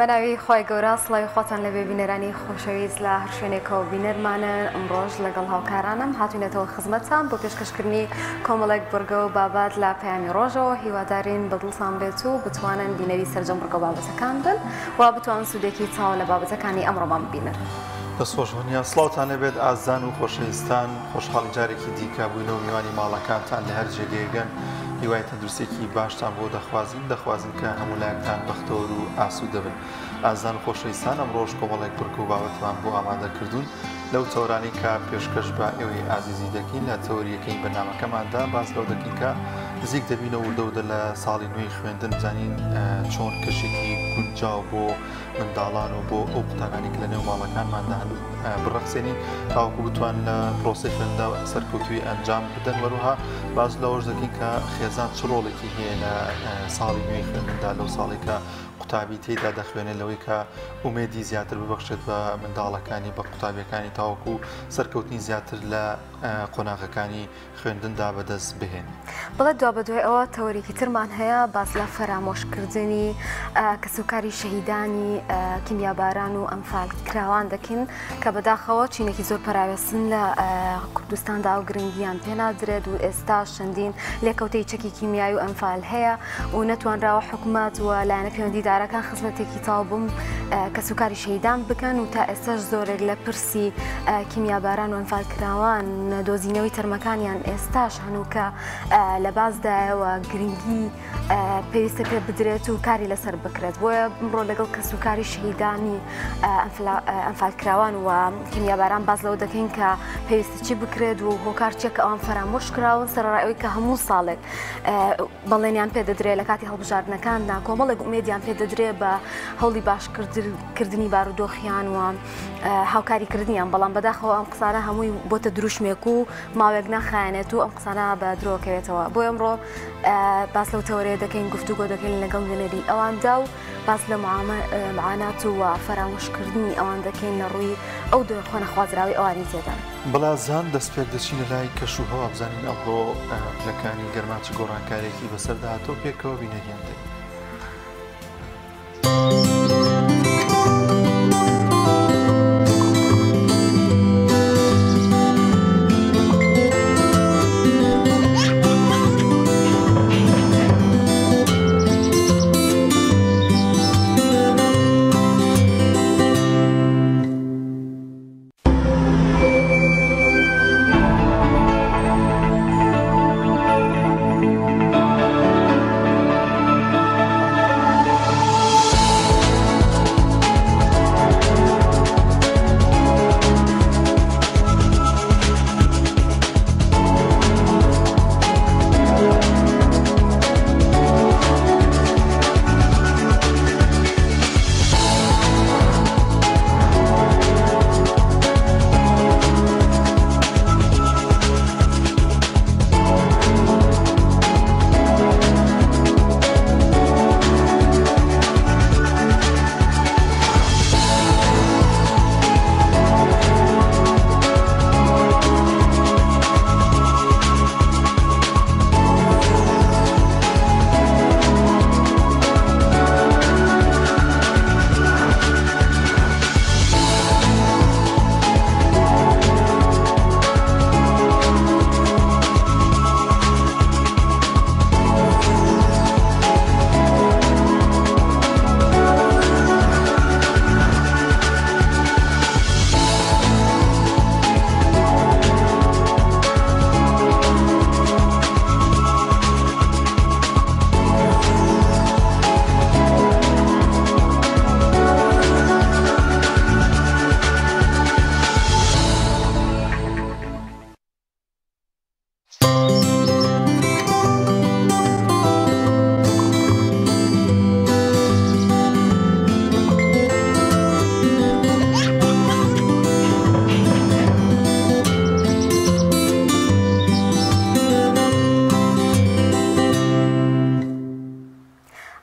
بەناوی خۆی گەورە سڵاوی خۆتان لە بێبینەرانی خۆشەویست لە هەر شوێنێکەوە بینەرمانن ئەمڕۆژ لەگەڵ هاوکارانم هاتوونێتەوە خزمەتتان بۆ پێشکەشکردنی کۆمەڵێک بورگە و بابات لە پەیامی ڕۆژەوە هیوادارین بەدڵتان بێت و بتوانن بینەری سەرجەم بورگە و بابەتەکان بن و بتوانن سوودێکی چاو لە بابەتەکانی ئەمڕۆمان ببینن. دەستخۆشبوونیە سڵاوتان لەبێت ئازان و خۆشەویستان خۆشحاڵی جارێکی دیکە بووینەوە میوانی ماڵەکانتان لە هەر جێگەیگەن هیوای تەندروستێکی باشتان بۆ دەخوازین کە هەموو لایەکتان بەختەوەر و ئاسوودە بن. ئازان و خۆشەویستان ئەمڕۆژ کۆمەڵێک بورگ و بابەتمان بۆ ئامادەکردوون لەو تەورانی کە پێشکەش بە ئێوەی ئازیزی دەکەین لە تەوریەکەی بەنامەکەماندا باس لەو دەکەین کە نزیک دەبینە وردەودە لە ساڵی نوێی خوێندن زانین چۆن کەشێکی گونجاو بۆ منداڵان و بۆ ئەو قوتابانی کە لە نێو ماڵەکانماندا هەن بڕەخسێنین تاوەکو بتوان لە پرۆسەی خوێندا سەرکەوتووی ئەنجام بدەن وەروها باز لەوەش دەکەین کە خێزان چ ڕۆڵێکی هەیە لە ساڵی نوێی خوێندندا لەو ساڵی کە قوتابی تێدا دەخوێنێت لەوەی کە ئومێدی زیاتر ببەخشێت بە منداڵەکانی بە قوتابیەکانی تاوەکو سەرکەوتنی زیاتر لە قۆناغەکانی خوێندندا بەدەست بهێن. بڵێ دوا بەدوای ئەوە تەوەریکی ترمان هەیە باس لە فەرامۆشکردنی کەسوکاری شەهیدانی کیمیاباران و ئەمفال کراوان دەکەین کە بەداخەوە چینێکی زۆر پەراوێستن لە کوردستاندا و گرنگیان پێنادرێت و ئێستا شەندین لێکەوتەی چەکی کیمیایی و ئەمفال هەیە و نەتوانراوە حکوومەت و لایەنە پەیوەندیدارەکان خزمەتێکی تاوبووم کەسوکاری شەهیدان بکەن و تا ئێستاش زۆرێک لە پرسی کیمیاباران و ئەمفال کراوان دۆزینەوەی تەرمەکانیان ئێستاش هەنوو کە لە بازدایەوە گرنگی پێویستە پێ بدرێت و کاری لەسەر بکرێت بۆیە بمڕۆ لەگەڵ کەسوکاری شەهیدانی ئەمفال کراوان و کیمیاباران باز لەوە دەکەین کە پێویستە چی بکرێت و هۆکار چێک ئەوان فەرامۆش کراون سەرڕایەوەی کە هەموو ساڵێک بەڵێنیان پێ دەدرێت لە کاتی هەڵبژاردنەکاندا کۆمەڵێک ئومێدیان پێ دەدرێت بە هەوڵی باشکردنی بارودۆخیان و هاوکاریکردنیان بەڵام بەداخەوە ئەم قسانە هەمووی بۆتە دروشمێک و ماوەیەک ناخایەنێت و ئەم قسانە بە درۆکەوێتەوە بۆ ئەمڕۆ باس لەو تەوەرەیە دەکەین گفتوگۆ دەکەین لەگەڵ وێنەری ئەواندا و باس لە معانات و فەرامۆشکردنی ئەوان دەکەین لە ڕووی ئەو خۆنەخوازراوی ئەوانی تێدان. بەڵازان دەست پێک دەچین لە لای کەش و هەوا بزانین ئەمڕۆ پلەکانی گەرماچ گۆڕانکارێکی بەسەردا هاتۆ پێکەوە بینەریان دێت.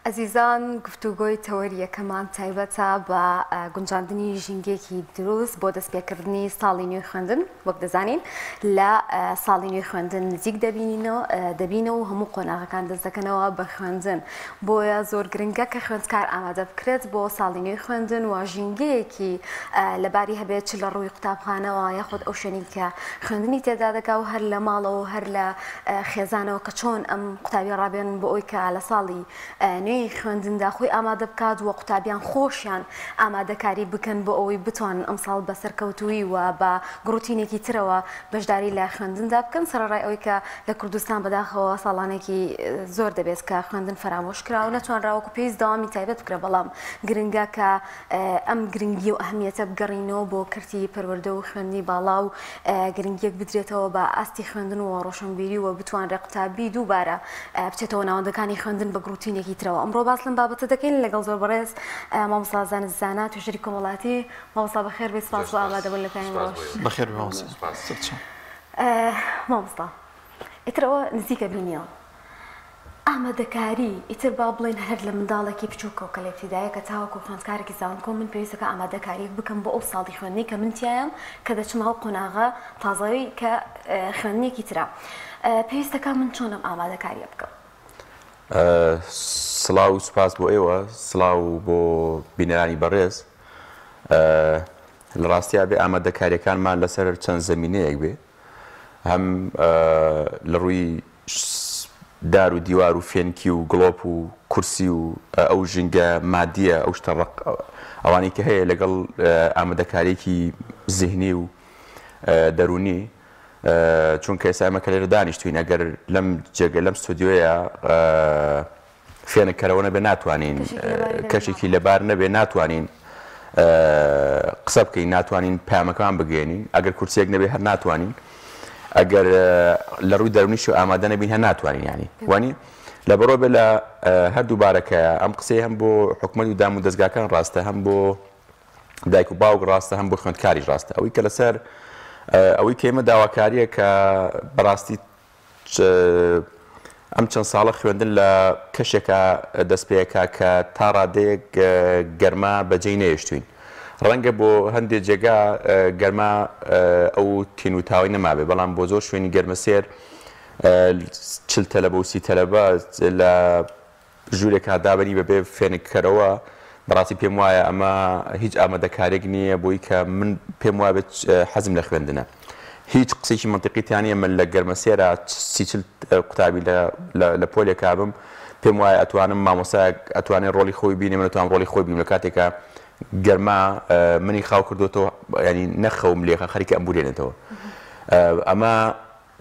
ئەزیزان گفتوگۆی تەوەریەکەمان تایبەتە بە گونجاندنی ژینگێکی دروست بۆ دەستپێکردنی ساڵی نوێی خوێندن وەک دەزانین لە ساڵی نوێی خوێندن نزیک دەبینەوە و هەموو قۆناغەکان دەست دەکەنەوە بە خوێندن بۆیە زۆر گرنگە کە خوێندکار ئامادە بکرێت بۆ ساڵی نوێی خوێندن و ژینگەیەکی لەباری هەبێت چ لە ڕووی قوتابخانەوە یاخود ئەو شوێنی کە خوێندنی تێدا دەکا و هەر لە ماڵەوە هەر لە خێزانەوە کە چۆن ئەم قوتابی ڕابێن بۆ ئەوی کە لە ساڵی نوێی خوێندندا خۆی ئامادە بکات و قوتابیان خۆشیان ئامادەکاری بکەن بۆ ئەوەی بتوانن ئەم ساڵ بە سەرکەوتووی و بە گروتینێکی ترەوە بەشداری لە خوێندندا بکەن سەرڕای ئەوەی کە لە کوردستان بەداخەوە ساڵانێکی زۆر دەبێت کە خوێندن فەرامۆش کراوە نەتوانراوەکو پێویست داوامی تایبەت بکرێ بەڵام گرنگە کە ئەم گرنگی و ئەهمیەتە بگەڕینەوە بۆ کردی پەروەردە و خوێندنی باڵا و گرنگیەک بدرێتەوە بە ئاستی خوێندن و ڕۆشنبیری و بتوانرێ قوتابی دووبارە بچێتەوە ناوەندەکانی خوێندن بە گروتینێکی ترەوە ئەمڕۆ باس لەم بابەتە دەکەین لەگەڵ زۆر بەڕێز مامۆستا زانست توێژەری کۆمەڵاتی مامۆستا بەخێر بێ سپاس بۆ ئامادەبوون لە پێم ڕۆژ بەخێر مامۆستا ئیترەوە نزیکە بینیەوە ئامادەکاری ئیتر با بڵێن هەر لە منداڵێکی بچووکە و کە لە ابتیدایە کە تاوەکو خوێندکارێکی زانکۆ من پێویستەکە ئامادەکاری بکەم بۆ ئەو ساڵی خوێندنی کە من تایەم کە دەچمەوە قۆناغە تازەوی کە خوێندنێکی ترە پێویستەکە من چۆنم ئامادەکاریە بکەم سڵاو و سوپاس بۆ ئێوە سڵاو بۆ بینەرانی بەڕێز لە ڕاستیا بێ ئامادەکاریەکانمان لەسەر چەند زەمینەیەک بێ هەم لە ڕووی دار و دیوار و فێنکی و گڵۆپ و کورسی و ئەو ژینگە مادیە ئەو شتە ئەوانەی کە هەیە لەگەڵ ئامادەکاریەکی زیهنی و دەرونی چونکە ئێستا ئێمە کە لێرە دانیشتوین ئەگەر لەم جێگە لەم ستودیۆیە فێنکەرەوە نەبێ ناتوانین کەشێکی لەبار نەبێ ناتوانین قسە بکەین ناتوانین پامەکان بگەێنین ئەگەر کورسێک نەبێ هەر ناتوانین ئەگەر لە ڕووی دەرونیش و ئامادە نەبین هەر ناتوانین ینی وانی لە بەڕۆ بێ لە هەردوو بارەکەیە ئەم قسەی هەم بۆ حکومەت و دام و دەستگاکان ڕاستە هەم بۆ دایک و باوک ڕاستە هەم بۆ خوێندکاریش ڕاستە ئەوەی کە لەسەر ئەوەی کە ئێمە داواکاریە کە بەڕاستی ئەم چەند ساڵە خوێندن لە کەشێکە دەست پێیەکە کە تا ڕادەیەک گەرما بەجێی نەهێشتوین ڕەنگە بۆ هەندێک جێگا گەرما ئەو تین و تاوی نەمابێ بەڵام بۆ زۆر شوێنی گەرمەسێر 40 تەلەبە و 30 تەلەبە لە ژوورێکا دابنی بەبێ فێنکەرەوە بەڕاستی پێم وایە ئەمە هیچ ئامادەکارێک نییە بۆی کە من پێم وایە بێت حەزم لە خوێندنە هیچ قسێکی منطقیتیانە من لە گەرمەسێرە 30 قوتابی لە پۆلێکا بم پێم وایە ئەتوانم مامۆسایەک ئەتوانێت ڕۆڵی خۆی بینێ من ئەتوانم ڕۆڵی خۆی بینم لە کاتێکە گەرما منی خاو کردوتەوە ینی نەخەوم لێخە خەریکە ئەم بورێنێتەوە ئەمە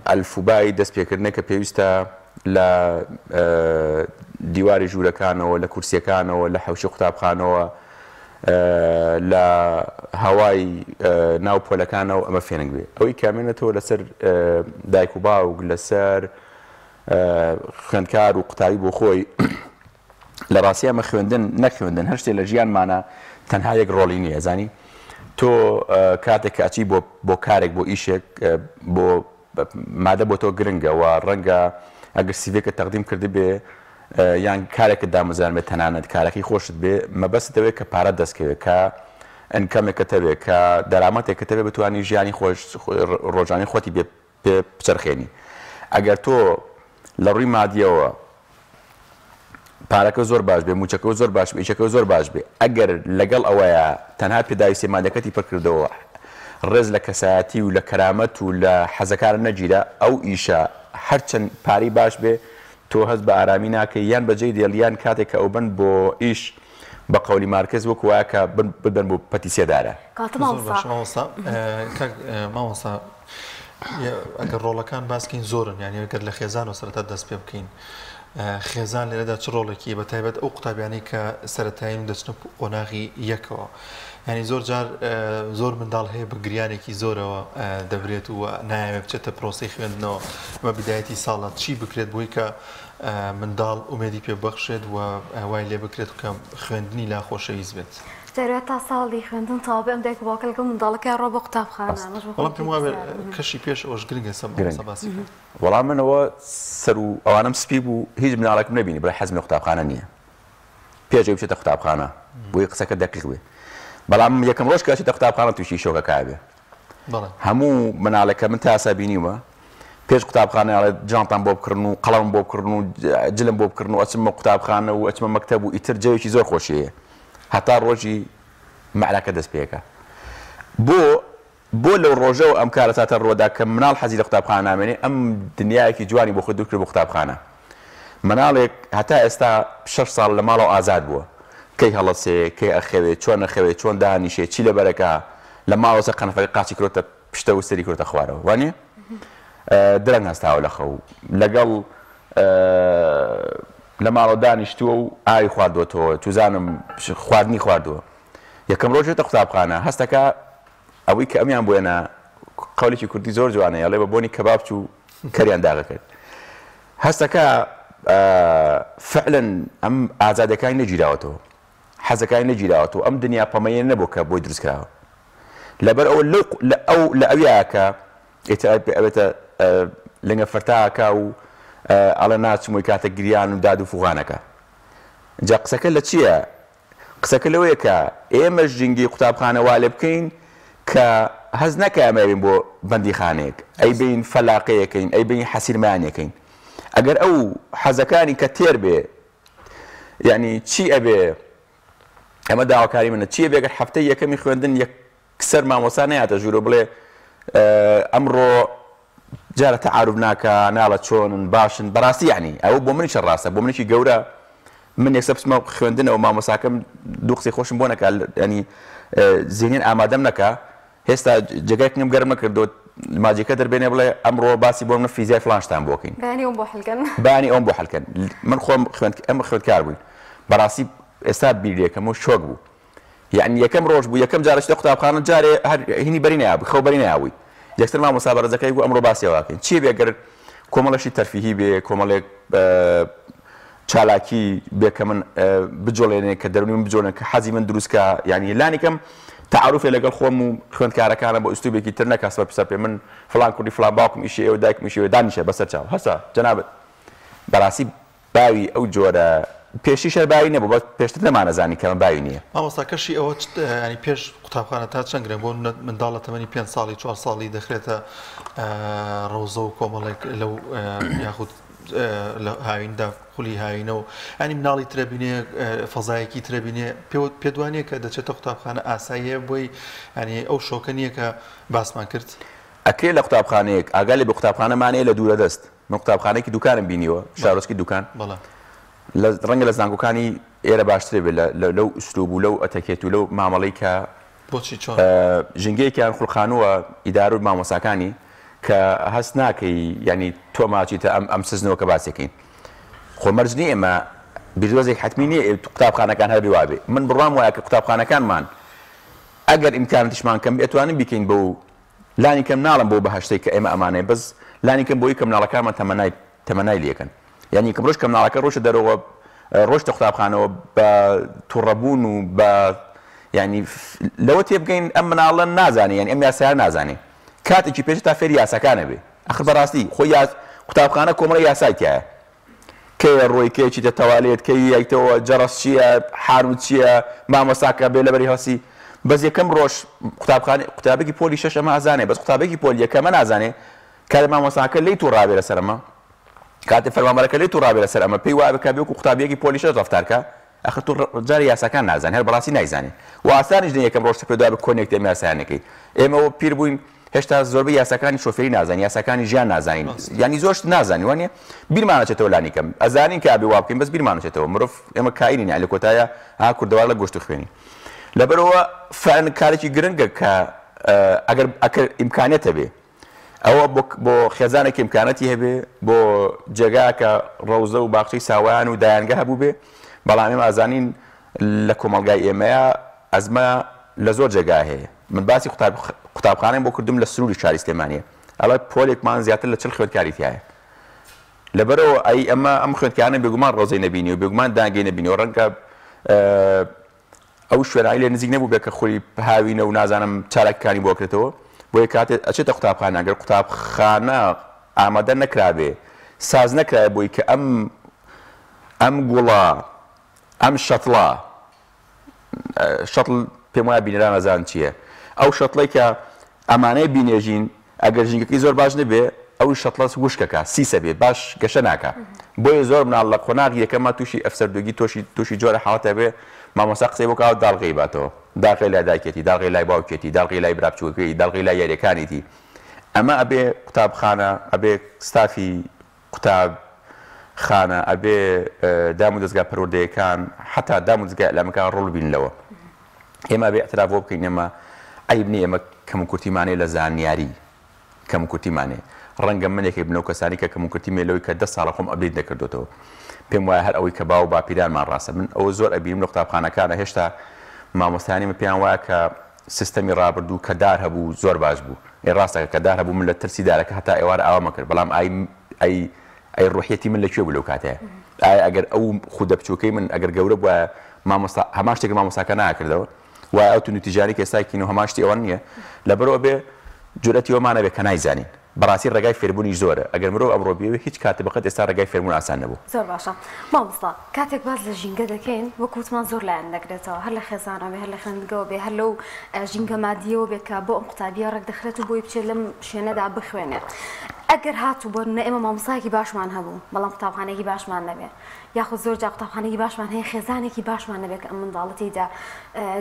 ئەلفوبای دەستپێکردنە کە پێویستە لە دیواری ژوورەکانەوە لە کورسیەکانەوە لە حەوشی قوتابخانەوە لە هەوای ناو پۆلەکانەوە ئەمە فێنک بێ ئەوەی کامێنێتەوە لەسەر دایک و باوک لەسەر خوێندکار و قوتابی بۆ خۆی لە ڕاستی ئەمە خوێندن نەخوێندن هەر شتێک لە ژیانمانە تەنها یەک ڕۆڵی نییە زانی تۆ کاتێک کە ئەچی بۆ کارێک بۆ ئیشێک بۆ مادە بۆ تۆ گرنگە و ڕەنگە ئەگەر سیڤێکە تەقدیم کردی بێ یان کارێکت دامەزان بێت تەنانەت کارەکەی خۆشت بێ مەبەست دەوێت کە پارە دەستکەوێت کە ئەنکەمێکە تەوێت کە دەرامەتێکە تەوێت بتوانانی ژیانی خۆش ڕۆژانەی خۆتی پێ بچەرخێنی ئەگەر تۆ لە ڕووی مادیەوە پارەکە زۆر باش بێ موچەکە زۆر باش بێ ئیشەکە زۆر باش بێ ئەگەر لەگەڵ ئەوەیە تەنها پێداوی سێمادەکەتی پڕکردەوە ڕێز لە کەسایەتی و لە کەرامەت و لە حەزەکار نەگیرە ئەو ئیشە هەرچەند پارەی باش بێ تۆ هەست بە ئارامی ناکەی یان بەجێی دێڵیان کاتێک کە ئەو بن بۆ ئیش بە قەولی مارکز وەکو وایە کە ببن بۆ پەتیسیەدارە مامۆستا ئەگەر ڕۆڵەکان باسکەین زۆرن یعنی ئەگەر لە خێزان و سەرەتا دەست پێ بکەین خێزان لێرەدا چ ڕۆڵێکی بە تایبەت ئەو قوتابیانەی کە سەرەتایین دەچنە قۆناغی یەکەوە ینی زۆر جار زۆر منداڵ هەیە بە گریانێکی زۆرەوە دەبرێت و نایەوێت بچێتە پرۆسی خوێندنەوە ئەمە بدایەتی ساڵە چی بکرێت بۆی کە منداڵ ئومێدی پێ بەخشێت و وای لێ بکرێت کە خوێندنی لا خۆشەویست بێت دەروێت تا ساڵی خوێندن تاوا بێ ئەم دایک باوکە لەگەڵ منداڵەکە ڕۆ بە قوتابخانە بەڵام پێم وایە کەشی پێش ئەوش گرنگە باسی وەڵام منەوە سەر و ئەوانم سپی بوو هیچ مناڵێکم نەبینی بڵێ حەزم لە قوتابخانە نییە پێشەوەی بچێتە قوتابخانە بۆی قسەکە دەقیق بێ بەڵام یەکەم ڕۆژ کە چێتە قوتابخانە تووشی شۆکەکای بێ هەموو مناڵەکە من تاسا بینیوە پێش قوتابخانە جانتان بۆ بکردن و قەڵەم بۆ بکردن و جلم بۆ بکردن و ئەچمە قوتابخانە و ئەچمە مەکتەب و ئیتر جەوێکی زۆر خۆشیەیە هەتا ڕۆژی مەعرەکە دەست پێەکە بۆ لەو ڕۆژەوە ئەم کارە چاتە ڕۆدا کە مناڵ حەزی لە قوتابخانە نامێنێ ئەم دنیایەکی جوانی بۆ خۆی دوور کرد بۆ قوتابخانە مناڵێک هەتا ئێستا 6 ساڵ لە ماڵەوە ئازاد بووە کەی هەڵەسێ کەی ئەخەوێت چۆن نەخەوێت چۆن دانیشێ چی لە بەرەکە لە ماڵەوە قەنەفەکە قاچی کرۆتە پشتە و سەری کرۆتە خوارەوە وانێ درەنگ هەستاوە لە خەو لەگەڵ لە ماڵەوە دانیشتووە و ئاوی خواردوەتەوە توزانم خواردنی خواردووە یەکەم ڕۆژێتە قوتابخانە هەستەکە ئەوەی کە ئەمیان بۆێنە قەولێکی کوردی زۆر جوانەیە ئەڵێ بە بۆنی کەباب چوو کەریان داغ کرد هەستەکە فعلەن ئەم ئازادەکانی نەگیراوەتەوە حەزەکانی نەگیراوەتەوە ئەم دنیا پەمەیە نەبوو کە بۆی دروستکراوە لەبەر ئەوە لە ئەویاکە ئەوێتە لەنگە فەرتاکە و ئەڵە ناچمۆی کاتە گریان و داد و فوغانەکە جا قسەکە لە چییە؟ قسەکە لەوەیە کە ئێمە ژینگی قوتابخانە وا لێ بکەین کە هەز نەکەمەوێن بۆ بەندیخانەیەک ئەی بین فەلاقەیەکەین ئەی بین حەسیرمانیەکەین ئەگەر ئەو حەزەکانی کە تێر بێ یعنی چی ئەبێ ئەمە داواکاری منە چیە بێگەر هەفتەی یەکەمی خوێندن یەکسەر مامۆستا نەیاتە ژوورە بڵێ ئەمڕۆ جارە تەعاروف ناکە ناڵە چۆنن باشن بەڕاستی یعنی ئەوە بۆ منیشە ڕاستە بۆ منیشی گەورە من یەکسەر بچمە خوێندنەوە مامۆساکەم دوو قسەی خۆشم بۆ نەکە ینی زیینین ئامادەم نەکە هێستا جێگایکم گەرم نەکردو ماجیکە دەربێنێ بڵێ ئەمڕۆ باسی بۆ منە فیزیای فلانشتان بۆکەین بانی ئەوم بۆ حەلکەن من خۆم ئەمە خوێندکار بووین بەڕاستی ئێستا بیرێکەم و شۆک بوو یعنی یەکەم ڕۆژ بوو یەکەم جارە چتە قوتابخانە جارێ هینی بەری نایابوو خەو بەری نایاوی یەکسەر مامۆستا بەڕێزەکەی بوو ئەمڕۆ باسیەوەکەین چی بێگەر کۆمەڵەشی تەرفیهی بێ کۆمەڵێک چالاکی بێ کە من بجۆڵێنێ کە دەرونی من بجۆڵێن کە حەزی من دروستکە یعنی لانیکەم تعارفێ لەگەڵ خۆم و خوێندکارەکانە بۆ ئوستوبێکی تر نەکە سەر پێ من فڵان کوردی فڵان باوکم ئیشی ئێوە دایکم ئیشی ئێوە دانیشە بەسەر چاو هەسا جەنابەت بەڕاستی باوی ئەو جۆرە پێشی شەر باوی نەبوو بە پێشتر نەمانەزانی کە من باوی نییە مامۆستا کەشی ئەوە ینی پێش قوتابخانە تا چەند گرن بۆ منداڵە تەمەنی 5 ساڵی 4 ساڵی دەخرێتە ڕۆزە و کۆمەڵێک لەو یاخود لە هاویندا خولی هاوینەوە ینی مناڵی ترەبینێ فەزایەکی ترەبینێ پێدوانێت کە دەچێتە قوتابخانە ئاساییە بۆی ینی ئەو شۆکە نییە کە باسمان کرد ئەکرێ لە قوتابخانەیەک ئاگای بە قوتابخانەمانەیە لە دوورە دەست من قوتابخانەیەکی دوکانم بینیوە شارۆچکی دوکان ڕەنگە لە زانکۆکانی ئێرە باشترێ بێت لەو ئوسلوب و لەو ئەتەکێت و لەو مامەڵەی کە ژنگەیەکیان خوڵخانووە ئیدار و مامۆساکانی کە هەست ناکەی ینی تۆ ماچیتە ئەم سزنەوە کە باسێکین خۆمەرجنی ئێمە بیردۆزێک حتمی نییە قوتابخانەکان هەر بێ من بڕام وایە کە قوتابخانەکانمان ئەگەر ئیمکاناتیشمان کەم ئەتوانین بیکەین بۆ لانی کەم ناڵم بۆ بەهشتەی کە ئێمە ئەمانەیە بەس لانی کەم بۆی کە مناڵەکانمان تەمەنای لێکن یعنی کەم ڕۆژ کە مناڵەکە ڕۆژە دەرەوە ڕۆژتە قوتابخانەوە بە تووڕەبوون و بە ینی لەوە تێبگەین ئەم مناڵە نازانێ یعنی ئەم یاسایە نازانێ کاتێکی پێش تا فێری یاساکانە بێ ئەخر بەڕاستی خۆی قوتابخانە کۆمەڵە یاسای تایە کەیە ڕۆی کێکی دەتەوالێت کەی یەکتەوە جەڕەس چییە حارم چییە مامۆساکە بێ لەبەری هەسی بەس یەکەم ڕۆژ قوتابێکی پۆلی شەش ئەمە ئازانێ بەس قوتابێکی پۆل یەکەمە نازانێ کاتێ مامۆساکە لی توو ڕابێ لەسەر ئەمە کاتێ فەرمانبەرەکە لی توو ڕابێ لەسەر ئەمە پێی وایە بکە بێکو قوتابیەکی پۆلی شەش ڕەفتارکە ئەخر تو جاری یاساکان نازانێ هەر بەڕاستی نایزانێ و ئاسانیش نیە یەکەم ڕۆژ پێدا بە کۆنێک دێمە یاسایانەکەی ئێمەوە پیر بووین هێشتا زۆربەی یاساکانی شۆفێری نازانین یاساکانی ژیان نازانین ینی زۆرش نازانی وانە بیرمانەچێتەوە لانی کەم ئەزانین کە ئابێ وا بکەین بەس بیرمانەچێتەوە مرۆڤ ئێمە کاینین لە کۆتایە ها کوردەوار لە گۆشت خوێنی لەبەرەوە فعلەن کارێکی گرنگە کە ئەگەر ئیمکانێتە بێ ئەوە بۆ خێزانێک ئیمکانەتی هەبێ بۆ جێگاکە ڕەوزە و باخچەی ساوایان و دایانگە هەبوو بێ بەڵام ئێمە ئازانین لە کۆمەڵگای ئێمەیە ئەزمە لە زۆر جێگا هەیە من باسی قوتابخانەی بۆ کردم لە سروری شاری سلێمانیە ئەڵێ پۆلێکمان زیاتر لە 40 خوێندکاری تایە لەبەرەوە ئەی ئەمە ئەم خوێندکارانە بێگومان ڕۆزەی نەبینی و بێگومان دانگەی نەبینی و ڕەنگە ئەو شوێنایی لێ نزیک نەبوو بێ کە خۆی هاوینە و نازانم چالاکەکانی بۆ کردەوە بۆیە کاتێ ئەچێتە قوتابخانە ئەگەر قوتابخانە ئامادە نەکرابێ ساز نەکرایە بۆی کە ئەم گوڵە ئەم شەتڵە شەتڵ پێم وایە بینێرا نەزان چییە ئەو شەتڵی کە ئەمانەی بینێژین ئەگەر ژینگەکەی زۆر باش نەبێ ئەو شەتڵەس وشکەکە سیسە بێ باش گەشە ناکە بۆیە زۆر مناڵ لە قۆناغ یەکەمە تووشی ئەفسەردوگی تووشی جۆرە حاڵەتە بێ مامۆستا قسەی بۆ کاوە داڵغی باتەوە داڵغی لای دایکێتی داڵغی لای باوکێتی داڵغی لای برابچووەکەی داڵغی لای یاریەکانیتی ئەمە ئەبێ قوتابخانە ئەبێ ستافی قوتابخانە ئەبێ دام و دەستگا پەروەردەیەکان حتا دام و دەستگای ئەعلامەکان ڕۆڵ بیننەوە ئێمە بێ ئەتراف بۆ بکەین ئێمە عیب نییە ئێمە کەم و کورتیمانەی لە زانیاری کەم و کورتیمانێ ڕەنگە منێکی بنەو کەسانی کە کەم و کورتی مێلەوەی کە 10 ساڵە خۆم ئەبدیت نەکردوێتەوە پێم وایە هەر ئەوەی کە باو باپیرانمان ڕاستە من ئەوە زۆر ئەبینم لە قوتابخانەکانە هێشتا مامۆستانی پێیان وایە کە سیستەمی ڕابردوو کە دار هەبوو زۆر باش بوو ئێ ڕاستەکە کە دار هەبوو من لە ترسی دارەکە هەتا ئێوارە ئاوا مەکرد بەڵام ئەی ڕوحەتی من لەکوێ بوو لەو کاتەیە ئایا ئەگەر ئەو خودە بچووکەی من ئەگەر گەورە بووە هەمان شتێک مامۆستاکە ناکردەوە وایە ئەو تونوتیجاری کە ئێستا کین و هەمان شتی ئەوە نییە لەبەرەوە بێ جورەتی ئەومانە بێ کە نایزانین بەڕاستی ڕێگای فێربوونی زۆرە ئەگەر مرۆڤ ئەمڕۆ بێ هیچ کاتێ بەقەت ئێستا ڕێگای فێربوون ئاسان نەبوو زۆر باشە مامۆستا کاتێک باز لە ژینگە دەکەین وەکو وتمان زۆر لایەن دەگرێتەوە هەر لە خێزانە بێ هەر لە خوێندنگەوە بێ هەر لەو ژینگە مادیەوە بێت کە بۆ ئەم قوتابیە ڕێک دەخرێت و بۆی بچێت لەم شوێنەدا بخوێنێ ئەگەر هاتوو بۆ ئێمە مامۆستایەکی باشمان هەبوو بەڵام قوتابخانەیەکی باشمان نەبێ یاخود زۆر جا قوتابخانەیەکی باشمان هەیە خێزانێکی باشمان نەبێت کە ئەم منداڵەتیدا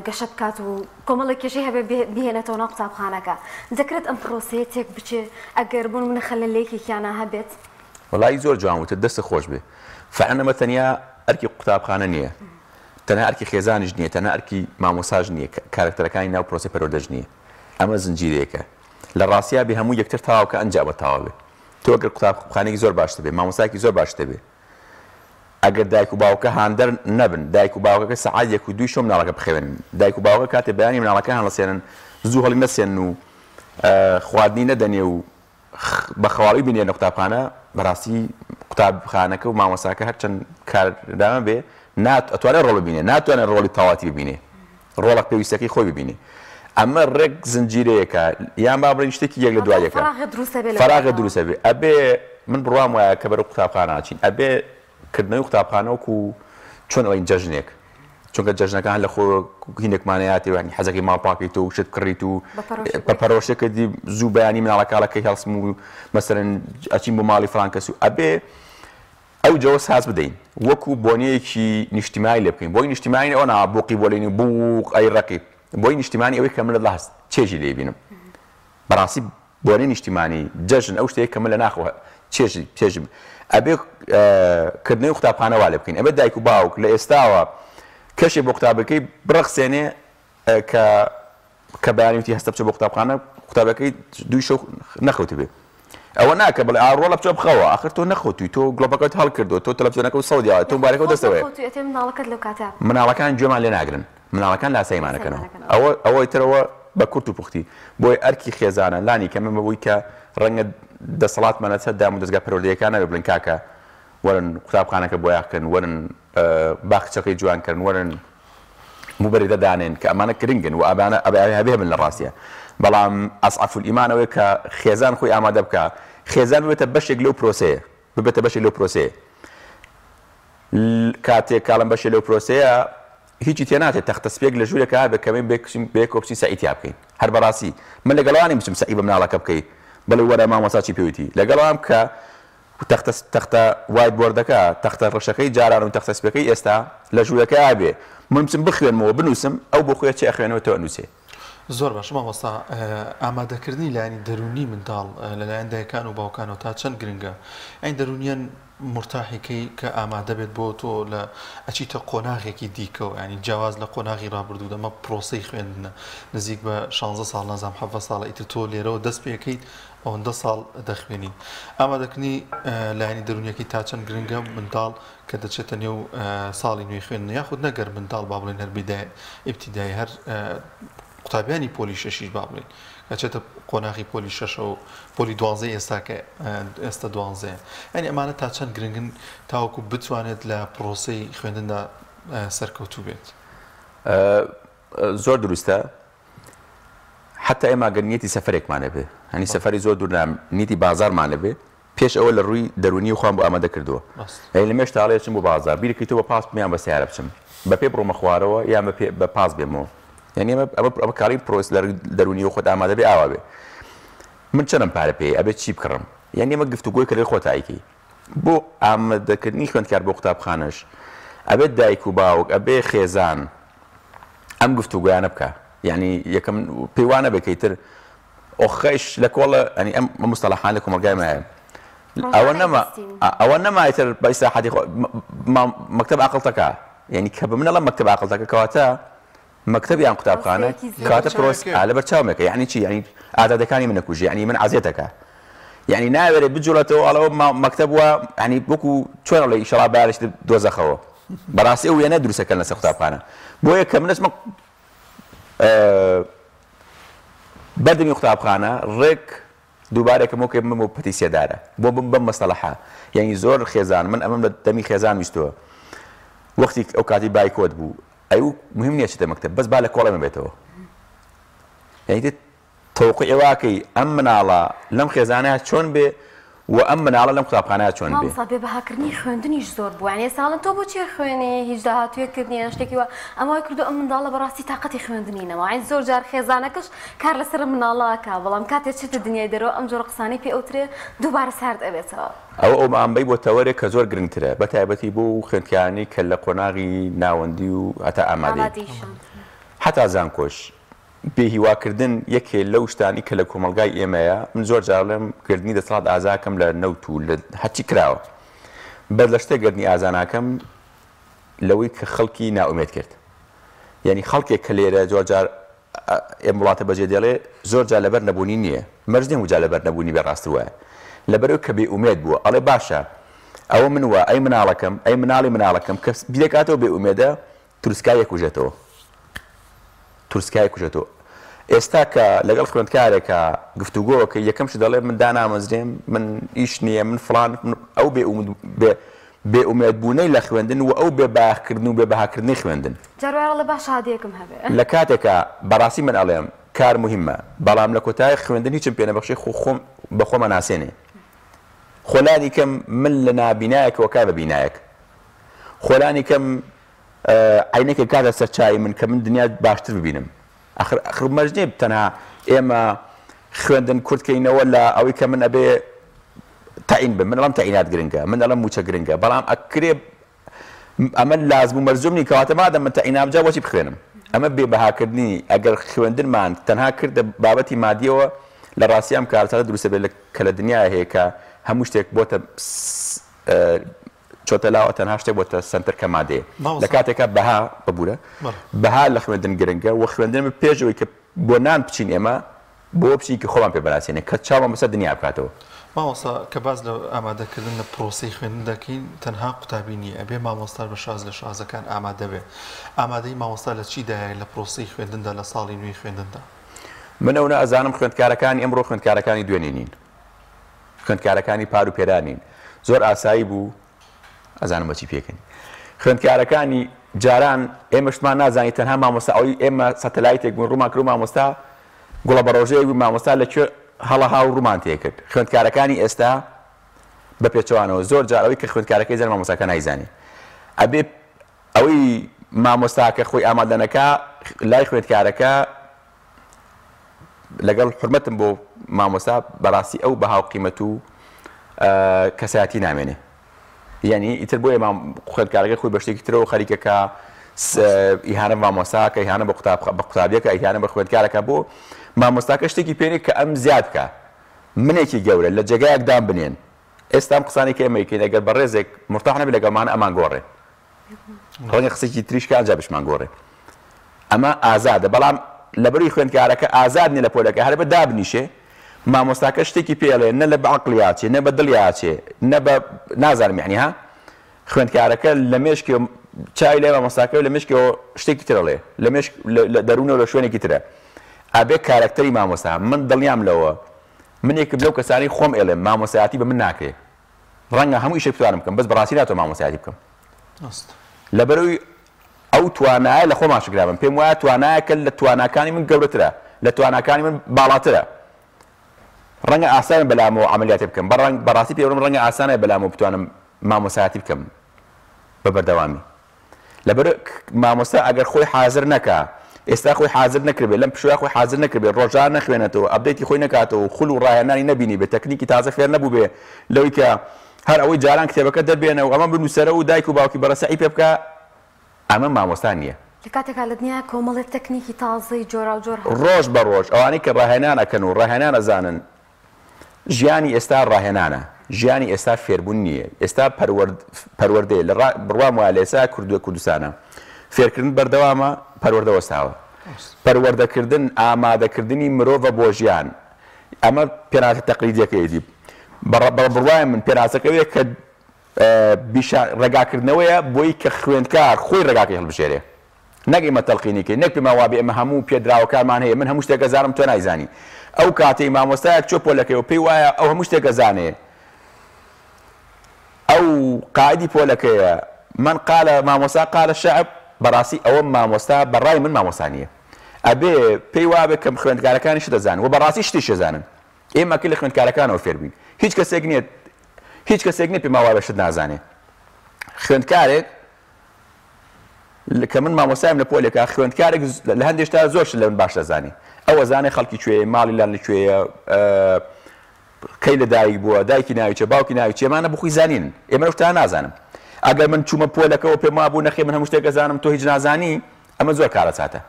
گەشە بکات و کۆمەڵی کێشەی هەبێ بهێنێتەوە ناو قوتابخانەکە دەکرێت ئەم پرۆسەیە تێک بچێت ئەگەر بوون منە خەلەلەیەکێکیانە هەبێت وەڵی زۆر جوانوتە دەستە خۆش بێ فەعەنەمە تەنیا ئەرکی قوتابخانە نییە تەنها ئەرکی خێزانیش نییە تەنها ئەرکی مامۆساژ نییە کارکتەرەکانی ناو پرۆسەی پەروەردەش نییە ئەمە زنجیرەیەکە لە ڕاستیا بێ هەموو یەکتر تەواو کە ئەنجا بە تەواو بێ تۆ ئەگەر قوتابخانەیەکی زۆر باشتر بێ مامۆستایەکی زۆر باشتر بێ ئەگەر دایک و باوکە هاندەر نەبن دایک و باوکەکە سەعات 1 و 2 شۆ مناڵەکە بخەوێنن دایک و باوکە کاتێ بەیانی مناڵەکان هەڵەسێنن زوو هەڵی نەسێن و خواردنی نەدەنێ و بە خەواڵی بینێن لە قوتابخانە بەڕاستی قوتابخانەکە و مامۆستاکە هەرچەند کاردامە بێ ئەتوانێت ڕۆڵ ببینێ ناتوانێت ڕۆڵی تەواتی ببینێ ڕۆڵە پێویستەکەی خۆی ببینێ ئەمە ڕێک زنجیرەیەکە یان با بڕین شتێکی یەک لە دوایەکە فەراغە دروستە بێ ئەبێ من بڕوام وایە کە بەرەو قوتابخانە ئاچین ئەبێ کردنەوەی قوتابخانە وەکو چۆن ئەوەی جەژنێک چونکە جەژنەکان لە خۆ هینێکمانەیەتی وانی حەزەکەی ماڵپاکەیت و شت کڕیت و بە پەرۆشتێکردی زوو بەیانی مناڵەکاڵەکەی هەڵسم و مەسەرەن ئەچین بۆ ماڵی فڵان کەس و ئەبێ ئەو جەوە ساز بدەین وەکو بۆنەیەکی نیشتیمانی لێ بکەین بۆی نیشتیمانی ئەوە نا بۆقی بۆ لێنی بووق ئەی ڕەقیب بۆی نیشتیمانی ئەوەی کە من لە هەست چێژی لێ بینم بەڕاستی بۆنەی نیشتیمانی جەژن ئەو شتەیە کە من لە ناخەوە چێژم ئەبێ کردنەوەی قوتابخانەوا لێ بکەین ئەبێ دایک و باوک لە ئێستاوە کەشێ بۆ قوتابەکەی بڕەخسێنێ کە بەیانیوتی هەستە بچێ بۆ قوتابخانە قوتابەکەی دوی شەو نەخەوتی بێ ئەوە ناکە بڵێ ئاڕۆڵە بچۆ بخەوە ئاخر تۆ نەخۆتوی تۆ گڵۆپەکەت هەڵکردەوە تۆ تەلەڤیزیۆنەکە و سەودیاوە تۆ مبارەکە دەستەوەیە مناڵەکان گوێمان لێ ناگرن مناڵەکان لاسەیمانەکەنەوە ئەوەی ترەوە بە کورت و پوختی بۆی ئەرکی خێزانە لانی کەمە بەبووی کە ڕەنگە دەسەڵاتمانە سەر دام و دەستگا پەروەردەیەکان نەبێ بڵین کاکە وەرن قوتابخانەکە بۆ یاخکەن وەرن باخچەکەی جوانکردن وەرن موبەری دەدانێن کە ئەمانە کرنگن و ئەبانە هەبێ بن لە ڕاستیە بەڵام ئەسعەف الئیمانەوەی کە خێزان خۆی ئامادە بکە خێزان ببێتە بەشێک لەو پرۆسەیە ببێتە بەشێک لەو پرۆسەیە کاتێک کاڵم بەشێک لەو پرۆسەیە هیچی تێناتێت تەختەسپێک لە ژوورێکە بکەمین بێ کۆپچی سەعیتیا بکەین هەر بەڕاستی من لەگەڵوانی بچم سەعی بە مناڵەکە بکەیت بەڵێ وەرە مامۆستا چی پێویستی لەگەڵام کە تەختە وایت بۆردەکە تەختە ڕەشەکەی جاران و تەختەسپەکەی ئێستا لە ژوورەکە ئابێ من بچم بخوێنمەوە بنووسم ئەو بۆ خۆی چی ئەخوێنەوە تۆ ئەنووسێ زۆر باش مامۆستا ئامادەکردنی لایانی دەرونی منداڵ لەلایەن دایکان و باوکانەوە تا چەند گرنگە ئەین دەرونیان مرتاحیکەی کە ئامادە بێت بۆ تۆ لە ئەچیتە قۆناغێکی دیکەوە ینی جیاواز لە قۆناغی ڕابردوو دەمە پرۆسەی خوێندنە نزیک بە 16 ساڵ نازام 7 ساڵە ئیتر تۆ لێرەوە دەست پێەکەیت ئەوەندە ساڵ دەخوێنین ئامادەکردنی لایانی دەرونیەکەی تا چەند گرنگە منداڵ کە دەچێتە نێو ساڵی نوێی خوێندن یاخود نەگەر منداڵ با بڵێن هەر ئیبتیدایی هەر قوتابیانی پۆلی شەشیش با بڵێن ئەچێتە قۆناغی پۆلی 6 و پۆلی 12 ئێستاکە ئێستا 12 ئەنی ئەمانە تا چەند گرنگن تاوەکو بتوانێت لە پرۆسەی خوێندندا سەرکەوتوو بێت زۆر دروستە حتا ئێمە گەر نیەتی سەفەرێکمانە بێ هەنی سەفەری زۆر دوور نیتی بازارمانە بێ پێش ئەوە لە ڕووی دەرونی و خۆم بۆ ئامادە کردووە لە مێش تاڵێچم بۆ بازار بیرکەیتەوە پاس میان بە سیارە بچم بە پێ بڕۆمە خوارەوە یان بە پاس بێمەوە یعنی ئەمە کاری پرۆس لە دەرونی و خۆت ئامادە بێ ئاوا بێ من چەندم پارە پێ ئەبێت چی بکڕم یعنی ئەمە گفتوگۆی کردی خۆتایکی بۆ ئامادەکردنی خوێندکار بۆ قوتابخانەش ئەبێت دایک و باوک ئەبێ خێزان ئەم گفتوگویانە بکە یعنی یەکەم پێوانە بکەیتر ئۆخەش لە کۆڵە ئەنی ئەم مستەلاحان لە کۆمەلگای مایە ئەوە نەمایتر بە ئیسلاحاتی مەکتەب عاقڵتەکە یعنی کە بمنەڵە مەکتەب عاقڵتەکە کەواتە مەکتەب یان قوتابخانە کاتە پرۆس لەبەر چاومێکە یعنی چی یعنی ئادادەکانی منەکوژی یعنی من عەزیەتەکە یعنی ناوێرێ بجوڵێتەوە ئەڵەوە مەکتەب وە ینی وەکو چۆن لە ئیشەڵا بارش دۆزەخەوە بەڕاستی ئەو وێنە دروستەکەن لەسەر قوتابخانە بۆیە کە منەچمە بەردەمی قوتابخانە ڕێک دووبارێکم وەکێ بمە پەتیسیەدارە بۆ بم مەستەڵەحە یعنی زۆر خێزان من ئەمەم لە دەمی خێزان ویستەوە وەختی ئەو کاتی بایکۆت بوو ئەو مهم نییە چتە مەکتەب بەس با لە کۆڵێمە بێتەوە یعنی تەوقعی واکەی ئەم مناڵە لەم خێزانەیە چۆن بێ و ئەم مناڵە لەم قوتابخانەیە چۆن بێ مامۆستا بێبەهاکردنی خوێندنیش زۆر بوو یعنی ساڵن تۆ بۆچی خوێنی هیچ داهاتوێکردنی شتێکی وە ئەمە وای کردو ئەم منداڵە بەڕاستی تااقەتی خوێندنینەوە عین زۆر جار خێزانەکەش کار لەسەر مناڵاکە بەڵام کاتێک چێتە دنیای دەرەوە ئەم جۆرە قسانەی پێ ئەوترێ دووبارە سارد ئەبێتەوە ئەو مامبەی بۆ تەوەرێک کە زۆر گرنگترە بە تایبەتی بۆ خوێندکارانی کە لە قۆناغی ناوەندی و هەتا ئامادەی حتا زانکۆش بێهیواکردن یەکێ لەو شتانی کە لە کۆمەلگای ئێمەیە من زۆر جاڵم کردنی دەسەڵات ئازاکەم لە نەوت و لە هەچی کراوە بەر لە شتێک گردنی ئازاناکەم لەوەی کە خەڵکی ناومێت کرد یعنی خەڵکێک کە لێرە زۆر جار ئێم وڵاتە بەجێ دێڵێ زۆر جار لەبەر نەبوونی نییە مەرج نێ جا لەبەر نەبوونی بێڕاست وایە لەبەرەوە کە بێئومێد بووە ئەڵێ باشە ئەوە من وە ئەی مناڵەکەم ئەی مناڵی مناڵەکەم کە بیرێکاتەوە بێئومێدە تورسکایە کوژێتەوە تورسکای کوژێتەوە ئێستا کە لەگەڵ خوێندکارێکە گفتوگۆوەکە یەکەمش دەڵێ من دانامەزرێم من ئیش نییە من فڵان ئەو بێئومێدبوونەی لە خوێندن و ئەو بێباکردن و بێبەهاکردنی خوێندن جارواڵە لە باش هادیەکەم هەبێ لە کاتێکە بەڕاستی من ئەڵێم کار مهمە بەڵام لە کۆتای خوێندن هیچم پێ نەبەخشێ خۆم بە خۆمە ناسێنێ خۆلانی کەم من لە نابینایەکەوە کار بە بینایەک خۆلانی کەم عینێکی کاتە سەرچاوی من کە من دنیا باشتر ببینم ئەخر مەرجێ تەنها ئێمە خوێندن کورتکەینەوە لە ئەوەی کە من ئەبێ تاین بم من ئەڵەم تاینات گرنگە من ئەڵەم موچە گرنگە بەڵام ئەکرێ ئەمە لازم و مەرجومنی کەواتە مادەم من تاینامجا بۆچی بخوێنم ئەمە بێبەهاکردنی ئەگەر خوێندنمان تەنها کردە بابەتی مادیەوە لە ڕاستی ئەم کارتە دروستە بێت کە لە دنیا هەیە کە هەموو شتێک بۆتە چۆتە لاوە تەنها شتێک بۆتە سنتەر کە مادەیە لە کاتێکە بەها ببوورە بەها لە خوێندن گرنگە و خوێندن پێشەوەی کە بۆ نان بچین ئێمە بۆ بچی کە خۆمان پێ بەناسیێنێ کە چاومان بەسەر دنیا بکاتەوە مامۆستا کە باز لە ئامادەکردن لە پرۆسی خوێندن دەکەین تەنها قوتابی نیە ئەبێ مامۆستا بە شاز لە شازەکان ئامادە بێ ئامادەی مامۆستا لە چیدایە لە پرۆسی خوێندندا لە ساڵی نوێی خوێندندا من ئەوە ئەزانم خوێندکارەکانی ئەمڕۆ خوێندکارەکانی دوێنێنین خوێندکارەکانی پار و پێرانین زۆر ئاسایی بوو ئەزانم بەچی پێکەین خوێندکارەکانی جاران ئێمەشمان نازانی تەنها مامۆستا ئەوی ئێمە سەتەلایتێک بوون ڕوومان کرد و مامۆستا گوڵە بەڕۆژەیەک بوو مامۆستا لەکوێ هەڵەها و ڕوومان تێکرد خوێندکارەکانی ئێستا بە پێچەوانەوە زۆر جار ئەوەی کە خوێندکارەکەی زەر مامۆستاکە نایزانێ ئەبێ ئەوەی مامۆستاکە خۆی ئامادەنەکە لای خوێندکارەکە لەگەڵ حورمەتم بۆ مامۆستا بەڕاستی ئەو بەهاو قیمەت و کەسایەتی نامێنێ یعنی ئیتر بۆیە خوێندکارەکە خۆی بە شتێکی ترەوە خەریکەکە ئیهانە مامۆستاکە ئیهانە بە قوتابیەکە ئیهانە بە خوێندکارەکە بۆ مامۆستاکە شتێکی پێنێ کە ئەم زیاد بکە منێکی گەورە لە جێگایەکدان بنێن ئێستا ئەم قسانی کە ئێمەیکەین ئەگەر بە ڕێزێک مرتاح نەبێ لەگەڵمانە ئەمان گۆڕێ ڕەنگە قسێکی تریشکە ئەنجا بشمان گۆڕێ ئەمە ئازادە بەڵام لەبەروی خوێندکارەکە ئازاد نیە لە پۆلەکە هەر بە دابنیشێ مامۆستاکە شتێکی پێڵێ نە لە بەعقلیاچێ نە بە دڵیاچێ نە بە نازانم یعنی ها خوێندکارەکە لە مێشکی چای لێ مامۆستاکە لە مێشکەوە شتێکی ترەڵێ لە مێشک لە دەروونەوە لە شوێنێکی ترە ئەبێ کارکتەری مامۆستا من دڵنیام لەوە من یەکم لەو کەسانی خۆم ئێڵێم مامۆستایەتی بە من ناکرێ ڕەنگە هەموو ئیشێک بتوانم بکەم بەس بەڕاستی ناتوانم مامۆستایەتی بکەم لەبەرەوەی ئەو توانایە لە خۆم ئاشکرا بم پێم وایە توانایەکە لە تواناکانی من گەورەترە لە تواناکانی من باڵاترە ڕەنگە ئاسانە بەلامەوە عملیاتی بکەم بەڕاستی پێوەم ڕەنگە ئاسانە بەلامەوە بتوانم مامۆسایەتی بکەم بە بەردەوامی لەبەر مامۆستا ئەگەر خۆی حازر نەکا ئێستا خۆی حازر نەکردێت لەم پشوە خۆی حازر نەکردێت ڕۆژان نەخوێنێتەوە ئەبدەیتی خۆی نکاتەوە خول و ڕاهێنانی نەبینی بێ تەکنیکی تازە فێر نەبوو بێ لەوەی کە هەر ئەوەی جاران کتێبەکە دەبێنەوە ئەمە بنووسەرە و دایک و باوکی بەڕەسەعی پێ بکە ئەمە مامۆستا نییە لە کاتێکا لە دنیا کۆمەڵێک تەکنیکی تازەی جۆرا و جۆر ڕۆژ بە ڕۆژ ئەوانەی کە ڕاهێنان ئەکەن و ڕاهێنان ئەزانن ژیانی ئێستا ڕاهێنانە ژیانی ئێستا فێربوون نییە ئێستا پەروەردەیە لە بڕوام وایە لە ئێستا کوردستانە فێرکردن بەردەوامە پەروەردە وەستاوە پەروەردەکردن ئامادەکردنی مرۆڤە بۆ ژیان ئەمە پێناسە تەقلیدیەکەیەتی بڕوای من پێناسەکەوێت کە ڕێگاکردنەوەیە بۆی کە خوێندکار خۆی ڕێگاکەی هەڵبژێرێ نەک ئێمە تەڵقینیکەی نەک پێما وابێ ئەمە هەموو پێدراوەکارمان هەیە من هەموو شتێک ئەزانم تۆ نایزانی ئەو کاتەی مامۆستایەک چۆ پۆلەکەیەوە پێی وایە ئەو هەموو شتێک ئەزانێ ئەو قائیدی پۆلەکەیە من قالە مامۆستا قالە شەعب بەڕاستی ئەوە مامۆستا بەڕای من مامۆستا نییە ئەبێ پێی وابێ کەم خوێندکارەکانی شت دەزانن و بەڕاستی شتی شێزانن ئێمە کە لە خوێندکارەکانەوە فێر بین هیچ کەسێک نیە پێما وابێ شت نازانێ خوێندکارێک کە من مامۆستایم لە پۆلێکە خوێندکارێک لە هەندێک شتا زۆر شت لە من باش دەزانێ ئەوە زانێ خەڵکی کوێیە ماڵی لان لەکوێیە کەی لە دایک بووە دایکی ناوی چێ باوکی ناوی چێ ئێمانە بخۆی زانین ئێمە لەو شتانە نازانم ئەگەر من چوومە پۆلەکەەوە پێم وابوو نەخێ من هەموو شتێک دەزانم تۆ هیچ نازانی ئەمە زۆر کارە چاتە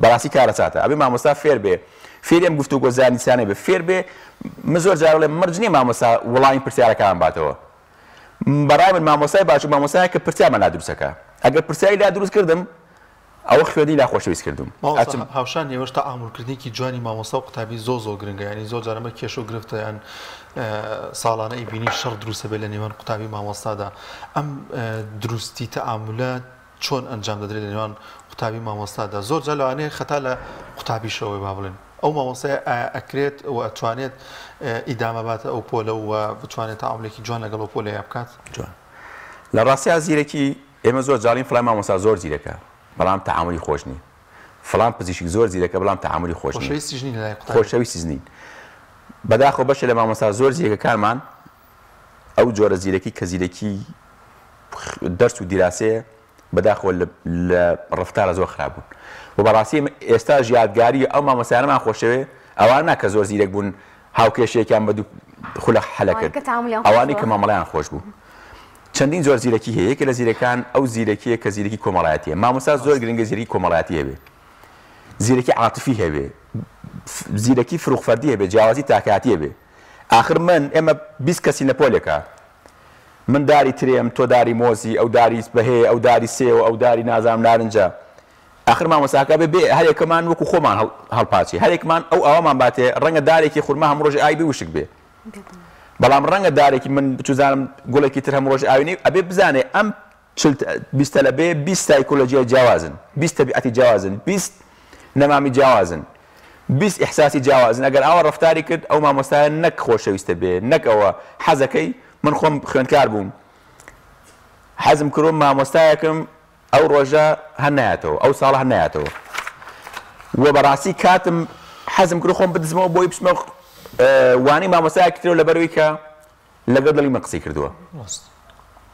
بەڕاستی کارە چاتە ئەبێ مامۆستا فێر بێ فێریم گفتوگۆ زانیسانێ بێ فێر بێ من زۆر جار دەڵێم مەرج نییە مامۆستا وەڵامی پرسیارەکان باتەوە بەڕای من مامۆستای باش و مامۆستایە کە پرسیارمان لا دروستەکە ئەگەر پرسیاری لا دروست کردم ئەوە خوێنی لا خۆشەویست کردم هاوشان ێوەشتا ئامورکردنیکی جوانی مامۆستا و قوتابی زۆر گرنگە ینی زۆر جارەمە کێش و گرفتە یان ساڵانە ئیبینی شەڕ دروستە بێت لە نێوان قوتابی مامۆستادا ئەم دروستی تەعاملە چۆن ئەنجام دەدرێت لە نێوان قوتابی مامۆستادا زۆر جار لەوانەیە خەتا لە قوتابیشەوەی با بڵێن ئەو مامۆستای ئەکرێت و ئەتوانێت ئیدامە باتە ئەو پۆلە و بتوانێت تەعاملێکی جوان لەگەڵ ئەو پۆلەیە بکات جوان لە ڕاستیا زیرەکی ئێمە زۆر جاڵین فڵان مامۆستا زۆر زیرەکە بەڵام تەعاملی خۆش نی فڵان پزیشک زۆر زیرەکە بەڵام تەعاملی خۆش نی خۆشەویستی نین بەداخەوە بەشە لە مامۆستا زۆر زیرەکەکانمان ئەو جۆرە زیرەکی کە زیرەکی دەرس و دیراسەیە بەداخەوە لە ڕفتارە زۆر خراپبوون و بەڕاستی ئێستا ژیادگاری ئەو مامۆستایانەمان خۆشەوێ ئەوان ناکە زۆر زیرەک بوون هاوکێشەیەکیان بە دوو خولە حەلە کرد ئەوانەی کە مامەڵەیان خۆش بوو چەندین زۆر زیرەکی هەیە یەکێک لە زیرەکان ئەو زیرەکیە کە زیرەکی کۆمەڵایەتیە مامۆستا زۆر گرنگە زیرەکی کۆمەڵایەتی هەبێ زیرەکی عاتفی هەبێ زیرەکی فروغفەردی هەبێ جیاوازی تاکاتی هەبێ ئاخر من ئێمە 20 کەسی لە پۆلێکە من داری ترێم تۆ داری مۆزی ئەو داری بەهەیە ئەو داری سێوە ئەو داری نازام نارنجە آخر مامۆستاکە بێ هەرێکەمان وەکو خۆمان هەڵپاچی هەرێکمان ئەو ئەوەمان باتێ ڕەنگە دارێکی خورما هەموو ڕۆژ ئاوی وشک بێ بەڵام ڕەنگە دارێکی من بچوزانم گوڵێکی تر هەموو ڕۆژ ئاوینی ئەبێ بزانێ ئەم 20 لە بێ 20 سایکۆلۆژیای جیاوازن 20 تەبیعەتی جیاوازن 20 نەمامی جیاوازن 20 ئیحساسی جیاوازن ئەگەر ئەوە ڕەفتاری کرد ئەو مامۆستایە نەک خۆشەویستە بێ نەک ئەوە حەزەکەی من خۆم خوێندکار بووم حەزم کردم مامۆستایەکەم ئەو ڕۆژە هەر نایەتەوە ئەو ساڵە هەر نایەتەوە وە بەڕاستی کاتم حەزم کرد خۆم بدزمەوە بۆی بچمە وانی مامۆستایەکی ترەوە لەبەرەوەی کە لەگەڵ دڵی من قسەی کردووە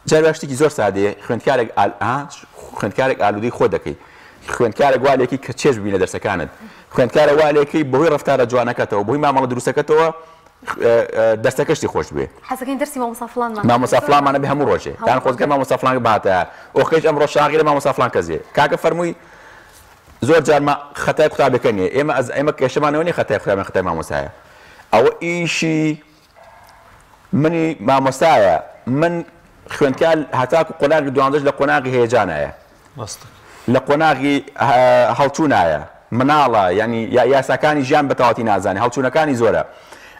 جار باشتێکی زۆر سادەیە خوێندکارێک ئالوودەی خۆ دەکەی خوێندکارێک والێکی کە چێژ ببینە دەرسەکانت خوێندکارە والێکی بەهۆی ڕەفتارە جوانەکەتەوە بۆی مامەڵە دروستەکەتەوە دەستەکەشتی خۆش بێ حەزەکەین دەرسی مامۆستا فڵانمانە بێ هەموو ڕۆژێ تان خۆزگە مامۆستا فڵان باتە ئۆخەش ئەمڕۆ شاغیرە مامۆستا فڵان کەسێ کاکە فەرمووی زۆر جار خەتای قوتابەکە نیە ئێمە کێشەمانەوە نیە خەتای قوتابە خەتای مامۆستایە ئەوە ئیشی منی مامۆستایە من خوێندکار هەتاکو قۆناغی دوانزەش لە قۆناغی هەیەجانایە لە قۆناغی هەڵچوونایە مناڵە ینی یاساکانی ژیان بەتەواتی نازانێ هەڵچوونەکانی زۆرە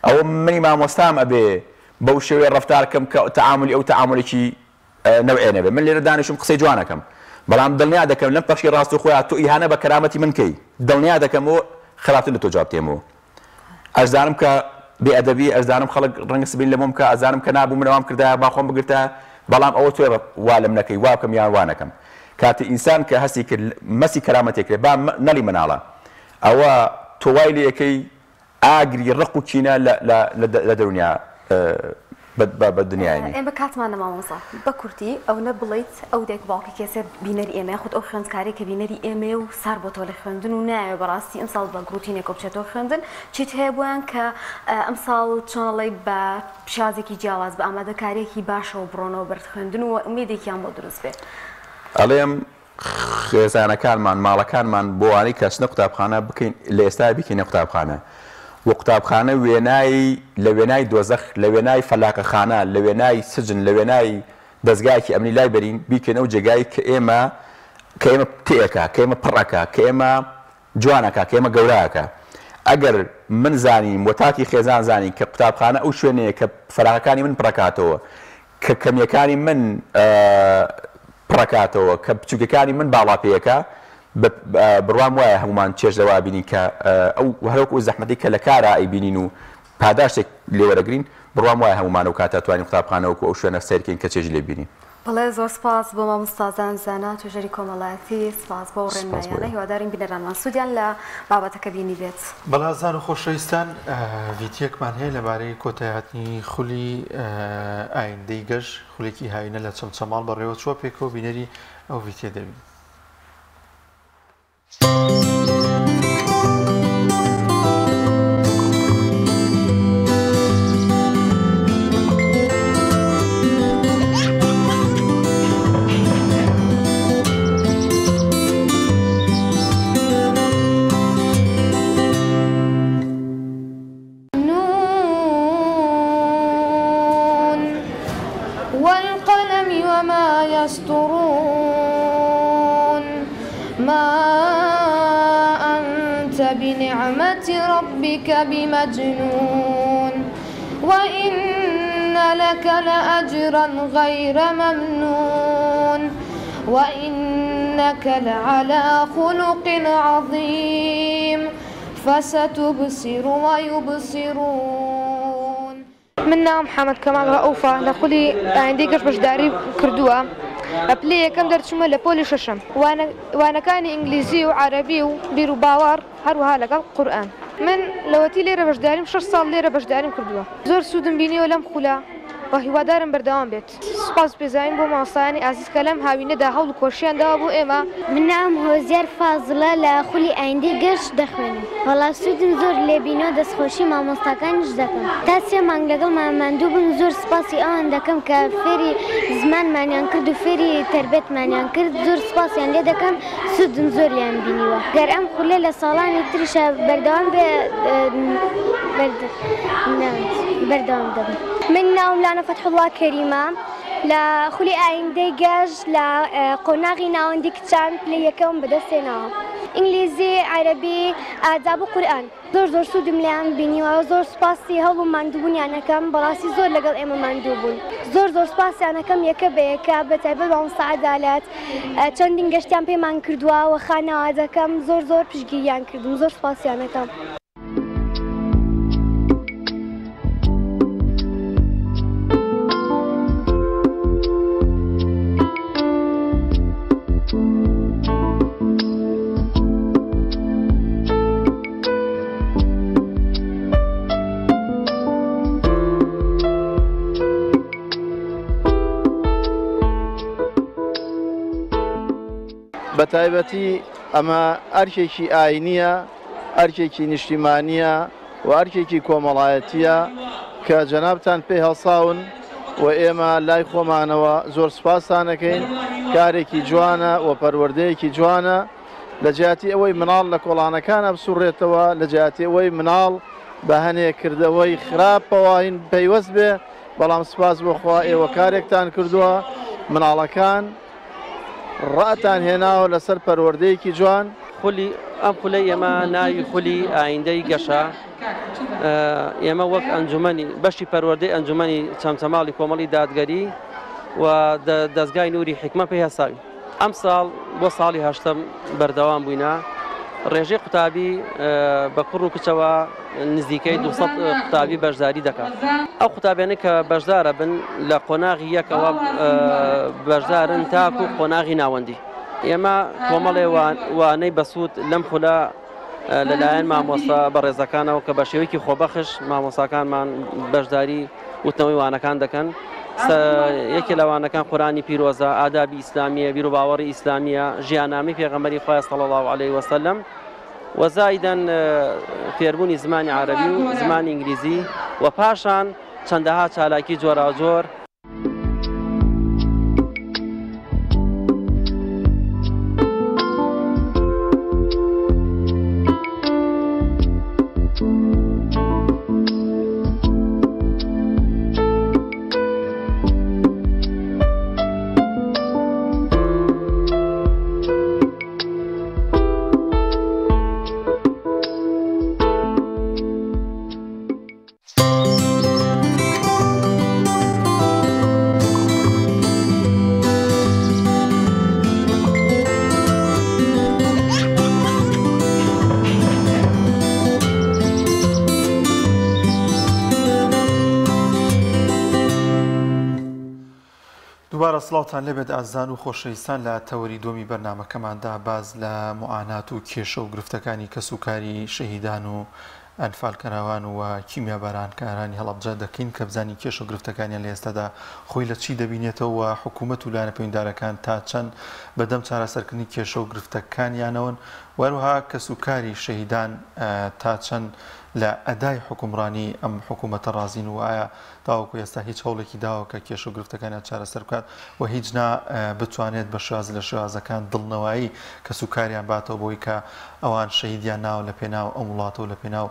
ئەوە منی مامۆستام ئەبێ بەو شێوەیە ڕەفتارکەم کە تەعاملی ئەو تەعاملێکی نەوعێنە بێ من لێرە دانیشم قسەی جوانەکەم بەڵام دڵنیا دەکەم لەم پەشی ڕاست و خۆیان تۆ ئیهانە بە کەرامەتی من کەی دڵنیا دەکەمەوە خراپتر لە تۆ جواب تێمەوە ئەزانم کە بێئەدەبی ئەزانم خەڵک ڕەنگە سبین لەمەم کە ئەزانم کە نابوو منەوام کردایە با خۆم بگرتە بەڵام ئەوە تۆی وا لەم نەکەی وا بکەم یان وا نەکەم کاتی ئینسان کە هەستی کرد مەسی کەرامەتێک کرێ با نەڵی مناڵە ئەوە تۆ وای لێ یەکەی ئاگری ڕق و چینە لە دەرونیا بە دنیاینی ئێمە کاتمان نەمامۆسا بە کورتی ئەو نە بڵیت ئەو دێک باوکی کێسە بینەری ئێمە خودت ئەو خوێندکاری کە بینەری ئێمە و سار بۆ تۆ لە خوێندن و نایە بەڕاستی ئەمساڵ بە گروتینێکۆ بچێتەوە خوێندن چیت هەیە بۆیان کە ئەمساڵ چۆنەڵی بە پیشازێکی جیاواز بە ئامادەکارێکی باشەوە بڕۆنەوە بەرد خوێندن و ئومێدێکیان بۆ دروست بێت ئەڵێم خێزانەکانمان ماڵەکانمان بۆوانی کەچنە قوتابخانە بکەین لە ئێستا بکەینە قوتابخانە و قوتابخانە وێنایی لە وێنای دۆزەخ لە وێنای فەلاکەخانە لە وێنای سجن لە وێنای دەستگایکی ئەمنی لای بەرین بیکەنە و جێگای کە ئێمە تێەکە کە ئێمە پڕەکە کە ئێمە جوانەکە کە ئێمە گەورەکە ئەگەر من زانیم وە تاتی خێزان زانین کە قوتابخانە ئەو شوێنەیە کە فەلاکەکانی من پڕەکاتەوە کە کەمیەکانی من پڕەکاتەوە کە بچووکەکانی من باڵاپەیەەکە بڕوام وایە هەمومان چێژ دەوا بینین کە ئەو هەروەکو زەحمەتی کە لە کارە ئەیبینین و پاداشتێک لێوەرەگرین بڕوام وایە هەمومان و کاتە توانین قوتابخانەوەکو ئەو شوێنە سیرکەین کە چێژی لێ بینین. بەڵێ زۆر سپاس بۆ مامۆستازان زانا توێژەری کۆمەڵایەتی سپاس بۆ ڕێنمایانە هیوادارین بینەرانمان سوودیان لە بابەتەکە بینی بێت. بەڵازان و خۆشەویستان ڤیدیۆکمان هەیە لەبارەی کۆتایهاتنی خولی ئایندەی گەشت خولێکی هاوینە لە چەمچەماڵ بەڕێوە چوە پێکەوە بینەری ئەو ڤیدیۆ دەبین. والقلم وما يسطرون ما أنت بنعمة ربك بمجنون وإن لك لأجرا غير ممنون وإنك لعلى خلق عظيم فستبصر ويبصرون. من نام محمد كمال رؤوفة لخولي عندي قرش بشداري كردوة أبلي كم درتشمه لبولي ششم وأنا كان إنجليزي وعربي وبيرو باور هروها لقى قرآن من لوتي ليرة بشداري 6 سال ليرة بشداري كردوة زور سودن بيني ولم خلا وهیوادارم بەردەوام بێت. سپاس بێزانین بۆ مامۆستایانی ئازیز کە لەم هاوینەدا هەوڵ و کۆشییانداوە بۆ ئێمە. من نام هۆزیار فازڵە لە خولی ئایندەی گەشت دەخوێنم. وەڵام سوودم زۆر لێبینەوە دەستخۆشی مامۆستاکانیش دەکەم. تا 3 مانگ لەگەڵمان ماندوو بوون زۆر سپاسی ئەوان دەکەم کە فێری زمانمانیان کرد و فێری تربێتمانیان کرد زۆر سپاسیان لێ دەکەم سوودم زۆریان بینیوە. گەر ئەم خولێ لە ساڵانی تریشە بەردەوام بەردەوام دەبن. من ناوم لانا فتح الله كريمة لا خولي ئایندەی گەشت لە قۆناغی ناوەندی کچان پلەی یەکەم بەدەستێناوە. ئینگلیزی عەرەبی ئاداب و قورئان زۆر سوودم لێیان بینیوە زۆر سپاسی هەوڵ و ماندووبوونیانەکەم بەڕاستی زۆر لەگەڵ ئێمە ماندوو بوون زۆر سپاسیانەکەم یەکە بە یەکە بەتایبەت بە مامۆستا عەدالەت چەندین گەشتیان پێمان کردووە و خانەوادەکەم زۆر پشتگیریان کردم زۆر سپاسیانەکەم. بەتایبەتی ئەمە ئەرکێکی ئاینیە ئەرکێکی نیشتیمانیە و ئەرکێکی کۆمەڵایەتیە کە جەنابتان پێی هەڵساون و ئێمە لای خۆمانەوە زۆر سپاسانەکەین کارێکی جوانە و پەروەردەیەکی جوانە لە جیاتی ئەوەی مناڵ لە کۆڵانەکانە بسوڕێتەوە لە جیاتی ئەوەی مناڵ بە هەنێکردەوەی خراپەوەین پەیوەست بێ بەڵام سپاس بۆخوا ئێوە کارێکتان کردووە مناڵەکان ڕاتان هێناوە لەسەر پەروەردەیەکی جوان. خولی ئەم خولەی ئێمە ناوی خولی ئایندەی گەشە ئێمە وەک ئەنجومەنی بەشی پەروەردەی ئەنجومەنی چەمچەماڵی کۆمەڵی دادگەری و دەستگای نووری حکمە پێی هەساوی ئەم ساڵ بۆ ساڵی 8ەم بەردەوام بووینە ڕێژەی قوتابی بە کوڕ و کچەوە نزیکەی 200 قوتابی بەشداری دەکات. ئەو قوتابیانە کە بەشدارە بن لە قۆناغی یەکەوە بەشدارن تاکو قۆناغی ناوەندی. ئێمە کۆمەڵێ وانەی بەسوود لەم خولە لەلایەن مامۆستا بەڕێزەکانەوە کە بە شێوەیەکی خۆبەخش مامۆساکانمان بەشداری وتنەوەی وانەکان دەکەن. یەکێ لەوانەکان قورآنی پیرۆزە، ئادابی ئیسلامیە، بیر و باوەڕی ئیسلامیە، ژیاننامەی پێغەمبەری خوا صلی الله علیه وسلم، وەزایدەن فێربوونی زمانی عەرەبی و زمانی ئینگلیزی، و پاشان چەندەها چالاکی جۆراوجۆر. دووبارە سڵاوتان لێبێت ئازان و خۆشەویستان لە تەوەری دۆمی بەرنامەکەماندا باز لە معانات و کێشە و گرفتەکانی کەس و کاری شەهیدان و ئەنفالکەراوان و کیمیابارانکارانی هەڵەبجە دەکەین کە بزانین کێشە و گرفتەکانیان لە ئێستادا خۆی لە چی دەبینێتەوە و حکوومەت و لایەنە پەیوەنددارەکان تا چەند بەدەم چارەسەرکردنی کێشە و گرفتەکانیانەوەن، وەروەها کەس و کاری شەهیدان تا چەند لە ئەدای حکومڕانی ئەم حکوومەتە ڕازین و ئایا تاوەکو ئێستا هیچ هەوڵێکی داوە کە کێشە و گرفتەکانیان چارەسەر بکات و هیچ بتوانێت بە شێواز لە شێوازەکان دڵنەوایی کەس و کاریان باتەوە بۆی کە ئەوان شەهیدیان ناوە لە پێناو ئەم وڵاتە و لە پێناو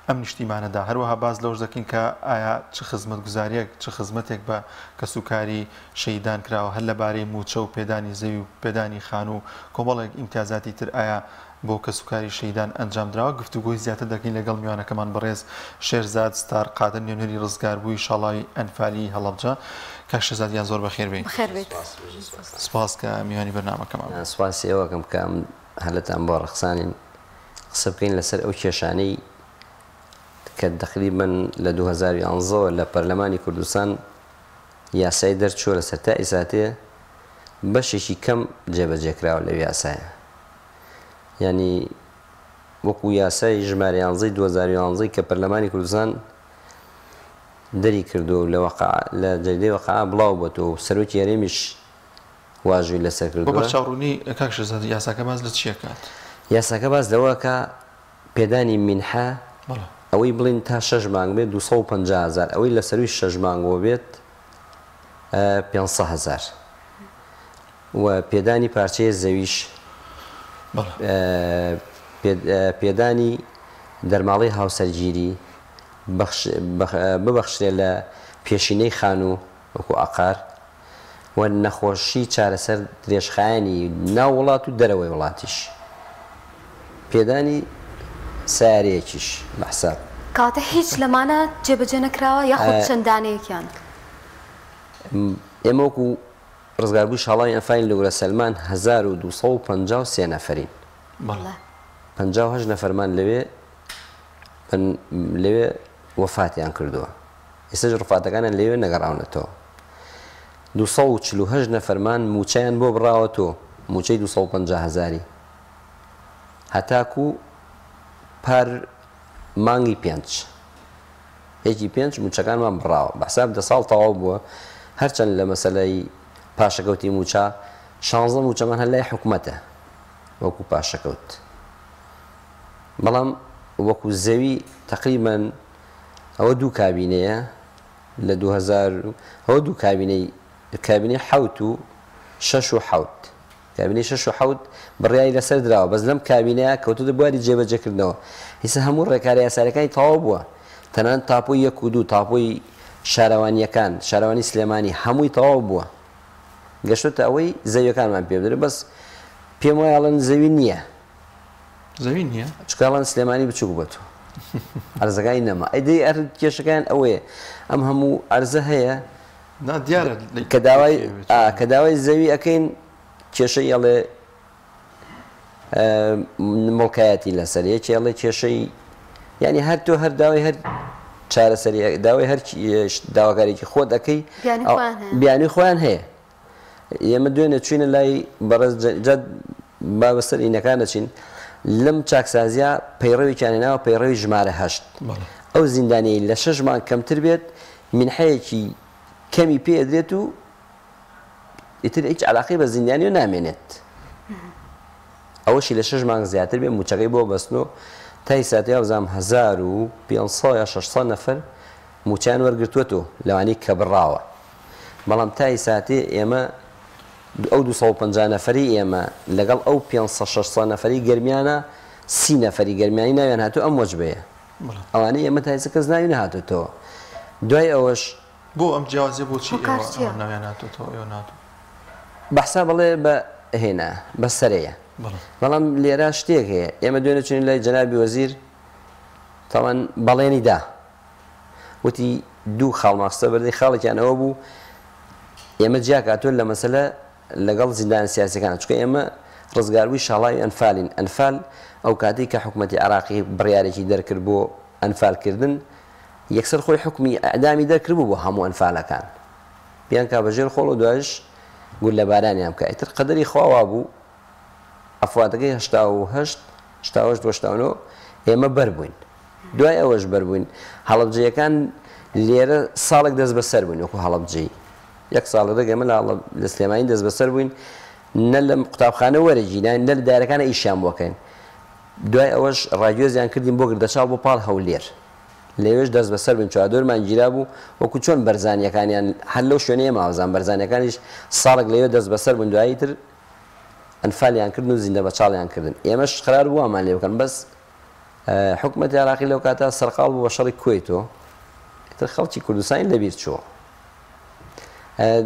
ئەم نیشتیمانەدا. هەروەها باز لەوش دەکەین کە ئایا چ خزمەتگوزاریەک چ خزمەتێک بە کەس و کاری شەهیدان کراوە هەر لەبارەی موچە و پێدانی زەوی و پێدانی خان و کۆمەڵێک ئیمتیازاتی تر ئایا بۆ کەس و کاری شەهیدان ئەنجامدراوە. گفتوگۆی زیاتر دەکەین لەگەڵ میوانەکەمان بەڕێز شێرزاد ستار قادر نوێنەری ڕزگاربووی شاڵای ئەنفالی هەڵەبجە. کاک شێرزادیان زۆر بەخێر بێن. سپاس کە میوانی بەرنامەکەمان. سپاسی ئەوەکەم کە هەلەتان بۆ ڕەخسانین قسە بکەین لەسەر ئەو کێشانەی کە تقریباً لە 2011 لە پەرلەمانی کوردستان یاسای دەرچووە لەسەر تا ئیساتێ بەشێکی کەم جێبەجێکراوە لەو یاسایە. یعنی وەکو یاسای ژمارە 11 2011 کە پەرلەمانی کوردستان دەری کردو لە جەریدەی وەقەعە بڵاو بۆتەوە و سەرۆکی هەرێمیش واژووی لەسەر کردووە. بۆ بەرچاوڕوونی کاک شێرزاد یاساکە باز لە چیە کات؟ یاساکە باز لەوە کە پێدانی مینحە ئەوەی بڵین تا 6 مانگ بێت 250,000، ئەوەی لە سەروی 6 مانگەوە بێت 500,000 و پێدانی پارچەیە زەویش پێدانی دەرماڵی هاوسەرگیری ببەخشرێ لە پێشینەی خان و وەکو ئاقار و نەخۆشی چارەسەر درێژخایانی ناو وڵات و دەرەوەی وڵاتیش، پێدانی سیارەیەکیش بەحساب. کاتە هیچ لەمانە جێبەجێ نەکراوە یاخود چەندانەیەکیان؟ ئێمە وەکو ڕزگاربووی شاڵای ئەنفالی لەورە سەلمان 1253 نەفەرین، 58 نەفەرمان لەوێ وەفاتیان کردووە. ئێستاش ڕفاتەکانیان لەوێ نەگەڕاونەتەوە. 248 نەفەرمان موچەیان بۆ بڕاوەتەوە، موچەی 250,000 هەتاکو پار مانگی 5 هێکی 5 موچەکانمان بڕاوە بەحساب 10 ساڵ تەواو بووە. هەرچەند لە مەسەلەی پاشەکەوتی موچە 16 موچەمان هەر لای حکوومەتە وەکو پاشەکەوت، بەڵام وەکو زەوی تقریباً ئەوە دوو کابینەیە لە 2000 ئەوە دوو کابینەی 7 و 6 و 7 کابینەی 6 و 7 بڕیاری لەسەر دراوە، بەس لەم کابینەیە کەوتوتە بواری جێبەجێکردنەوە. هیچ هەموو ڕێکاری یاساریەکانی تەواو بووە، تەنانەت تاپۆی 1 و 2 تاپۆی شارەوانیەکان شارەوانی سلێمانی هەمووی تەواو بووە. گەشتۆتە ئەوەی زەویەکانمان پێ بدرێت، بەس پێم وایە ئەڵێن زەوی نییە، زەوی نییە چکاڵان سلێمانی بچوو بێتەوە ئەرزەکانی نەما. ئەیدەی ئەر کێشەکان ئەوەیە ئەم هەموو ئەرزە هەیە کە داوای زەوی ئەەکەین کێشەی ئەڵێ مڵکایەتی لەسەر یەکی ئەڵێ کێشەی ینی هەر تۆ هەر داوای هەر چارەسەری داوای هەر داواکارێکی خۆت دەکەی بیانی خۆیان هەیە. ئێمە دوێنێ چوینە لای بەڕێز با بەسەر ئینەکان دەچین لەم چاکسازیە پەیڕەوێکیانێناوە پەیڕەوی ژمارە 8 ئەو زیندانەی لە 6 مانگ کەمتر بێت منحەیەکی کەمی پێدرێت و ئیتر هیچ علاقەی بە زیندانی و نامێنێت ئەوەشی لە 6 مانگ زیاتر بێ موچەکەی بۆ بەستنەوە تای ساتی ئەوزام 1500 یا 600 نەفەر موچیان وەرگرتووەتەوە لەوانەی کە بڕاوە بەڵام تای ساتی ئێمە ئەو 250 نەفەری ئێمە لەگەڵ ئەو 500 نەفەری گەرمیانە 30 نەفەری گەرمیانی ناویان هاتوو ئەم وەجبەیە ئەوانەی ئێمە تایسە کەس ناوی نهاتوێتەوە دوای ئەوەش بۆ ئەم جیازیە بۆچی ناویان هاتوێتەوە ئێوە ناتوە بەحسا بڵێ بە هێنا بە سەرەیە بەڵام لێرە شتێک هەیە ئێمە دوێنێ چین لای جەنابی وەزیر تاوان بەڵێنی دا وتی دوو خاڵ ماستە بەردەی خاڵێکیان ئەوە بوو ئێمە جیا کاتۆن لە مەسەلە لەگەڵ زیندان سیاسەکان چکە ئێمە ڕزگاروی شاڵاوی ئەنفالین ئەنفال ئەو کاتی کە حکوومەتی عراقی بڕیارێکی دەرکرد بۆ ئەنفالکردن یەکسەر خۆی حکمی ئەعدامی دەرکرد بوو بۆ هەموو ئەنفالەکان بیان کا بەژێر خۆڵ و دوایش گول لە بارانیان بکە ئیتر قەدەری خواوا بوو ئەفواتەکەی 1970 ئێمە بەربووین دوای ئەوەش بەربووین هەڵەبجەیەکان لێرە ساڵێک دەست بەسەر بووین وەکو هەڵەبجەی یەک ساڵ ڕێگەمە لە سلێمانی دەست بەسەر بووین نە لە قوتابخانە وەرەگینان نە لە دایرەکانە ئیشیان بۆکەین دوای ئەوەش ڕادیۆزیان کردین بۆ گردەچاو بۆ پاڵ هەولێر لەوێش دەست بەسەر بووین چوادۆرمان گیرا بوو وەکو چۆن بەرزانیەکانیان هەر لەو شوێنەیە ماوەزان بەرزانیەکانیش ساڵێک لەوێ دەست بەسەر بوون دوایی تر ئەنفالیان کردن و زیندە بەچاڵیان کردن ئێمەش قرار بوو ئەمان لێ بکەن بەس حکوومەتی عراقی لەو کاتە سەرقاڵ بوو بە شەڕی کوێیتەوە تر خەڵکی کوردستانی لەبیر چووە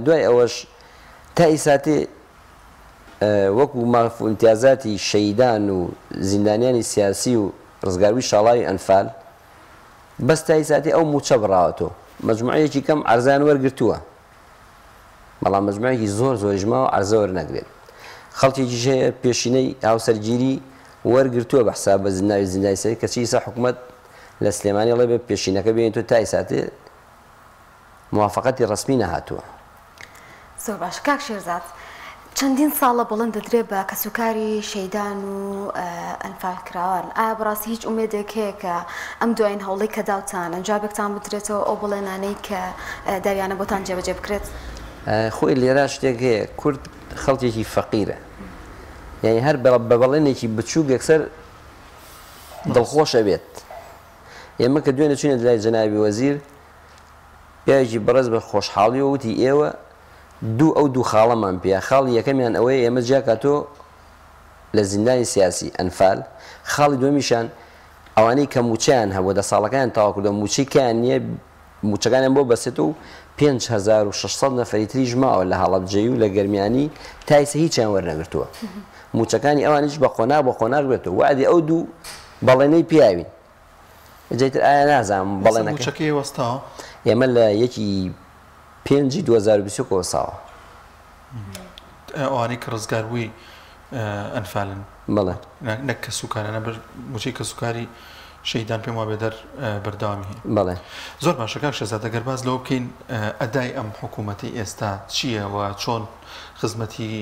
دوای ئەوەش تا ئیساتی وەکو مافو امتیازاتی شەیدان و زیندانیانی سیاسی و ڕزگاروی شاڵاوی ئەنفال بەس تا ئیساتی ئەو موچە بڕاوەتەوە مەجموعەیەکی کەم عەرزیان وەرگرتووە بەڵام مەجموعەیەکی زۆر زۆریژماوە عەرزە وەرنەگرێت خەڵکێکیش هەیە پێشینەی هاوسەرگیری وەرگرتووە بە حساب بە ناوی زیندانی سەری کەچی ئیسا حکوومەت لە سلێمانی ئەڵێ بێ پێشینەکە بێنێتەوە تا ئیساتێ موافقەتی ڕسمی نەهاتووە زۆر باش کاک شێرزاد چەندین ساڵە بڵند دەدرێت بە کەسوکاری شەیدان و ئەنفالکراوان ئایا بەڕاستی هیچ ئومێدێک هەیە کە ئەم دوایین هەوڵی کە داوتان ئەنجابێکتان بدرێتەوە ئەو بڵێنانەی کە داویانە بۆتان جێبەجێ بکرێت خۆی لێرە شتێک هەیە کورد خەڵکێکی فەقیرە یعنی هەر بە بەڵێنێکی بچووک یەکسەر دڵخۆشە بێت ئێمە کە دوێنێ چوینە لای جەنابی وەزیر پیاوێکی بەڕێز بە خۆشحاڵی و وتی ئێوە دوو خاڵەمان پێ خاڵی یەکەمیان ئەوەیە ئێمە جیا کاتۆ لە زیندانی سیاسی ئەنفال خاڵی دووەمیشان ئەوانەی کە موچیان هەبوو دە ساڵەکان تاوا کردە موچیکیان نییە موچەکانیان بۆ بەسێت و 5600 نەفەری تریش ماوە لە هەڵەبجەی و لە گەرمیانی تایسە هیچیان وەرنەگرتووە موچەکانی ئەوانیش بە خۆناک بێتەوە وعدی ئەو دوو بەڵێنەی پیاوین جێتر ئایا نازانم بەڵێنەکەی وەستاوە ئێمە لە 1/5/2020 ساوە ئەوانەی کە ڕزگاروی ئەنفالن بەڵێ نەک کە سوکارانە موچەی کە سوکاری شەیدان پێم وابێ دەر بەرداوامی هەیە بەڵێ زۆر باشە کاک شێرزاد ئەگەر باز لەوە بکەین ئەدای ئەم حکوومەتی ئێستا چییە و چۆن خزمەتی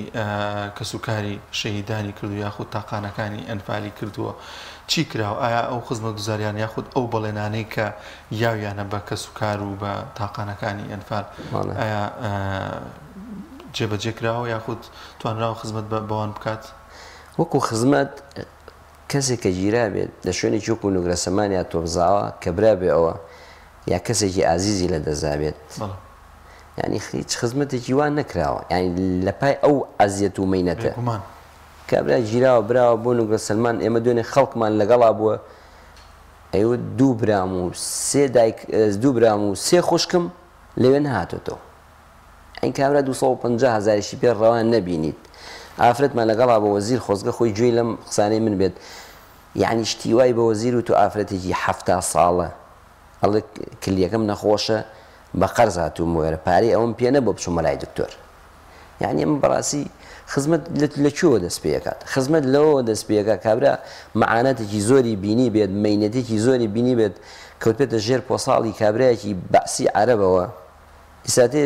کەسوکاری شەیدانی کردو یاخود تاقانەکانی ئەنفالی کردووە چی کراوە ئایا ئەو خزمەت گوزاریان یاخود ئەو بەڵێنانەی کە یاویانە بە کەسوکار و بە تاقانەکانی ئەنفال ئایا جێبەجێ کراوە یاخود توانراوە خزمەت بەوان بکات وەکو خزمەت کەسێک کە گیرا بێت لە شوێنێکی وەکو نوگرەسەمان یا تۆبزاوە کە برا بێ ئەوە یا کەسێکی ئازیزی لە دەزابێت ینی هیچ خزمەتێکی وان نەکراوە ینی لە پای ئەو ئازیەت و مەینەتە کابرا گیراوە براوە بۆ نوگرەسەلمان ئێمە دوێنێ خەڵکمان لەگەڵا بووە ئەیوە دوو برام و سێ خوشکم لەوێ نهاتۆتەوە ئەین کابرا 250,000 پێ ڕەوان نەبینیت ئافرەتمان لەگەڵا بە وەزیر خۆزگە خۆی گوێی لەم قسانەی من بێت یعنی شتی وای بە وەزیر و تو ئافرەتێکی 70 ساڵە ئەڵێ کلیەکەم نەخۆشە بە قەرز هاتووم وێرە پارەی ئەوم پێ نەبوو بچوومە لای دکتۆر یعنی ئەمە بەڕاستی خزمەت لەکوێوە دەست پێکات خزمەت لەوە دەست پێکات کابرا مەعانەتێکی زۆری بینی بێت مەینەتێکی زۆری بینی بێت کەوت بێتە ژێر پۆساڵی کابرایەکی بەعسی عەرەبەوە ئیساتێ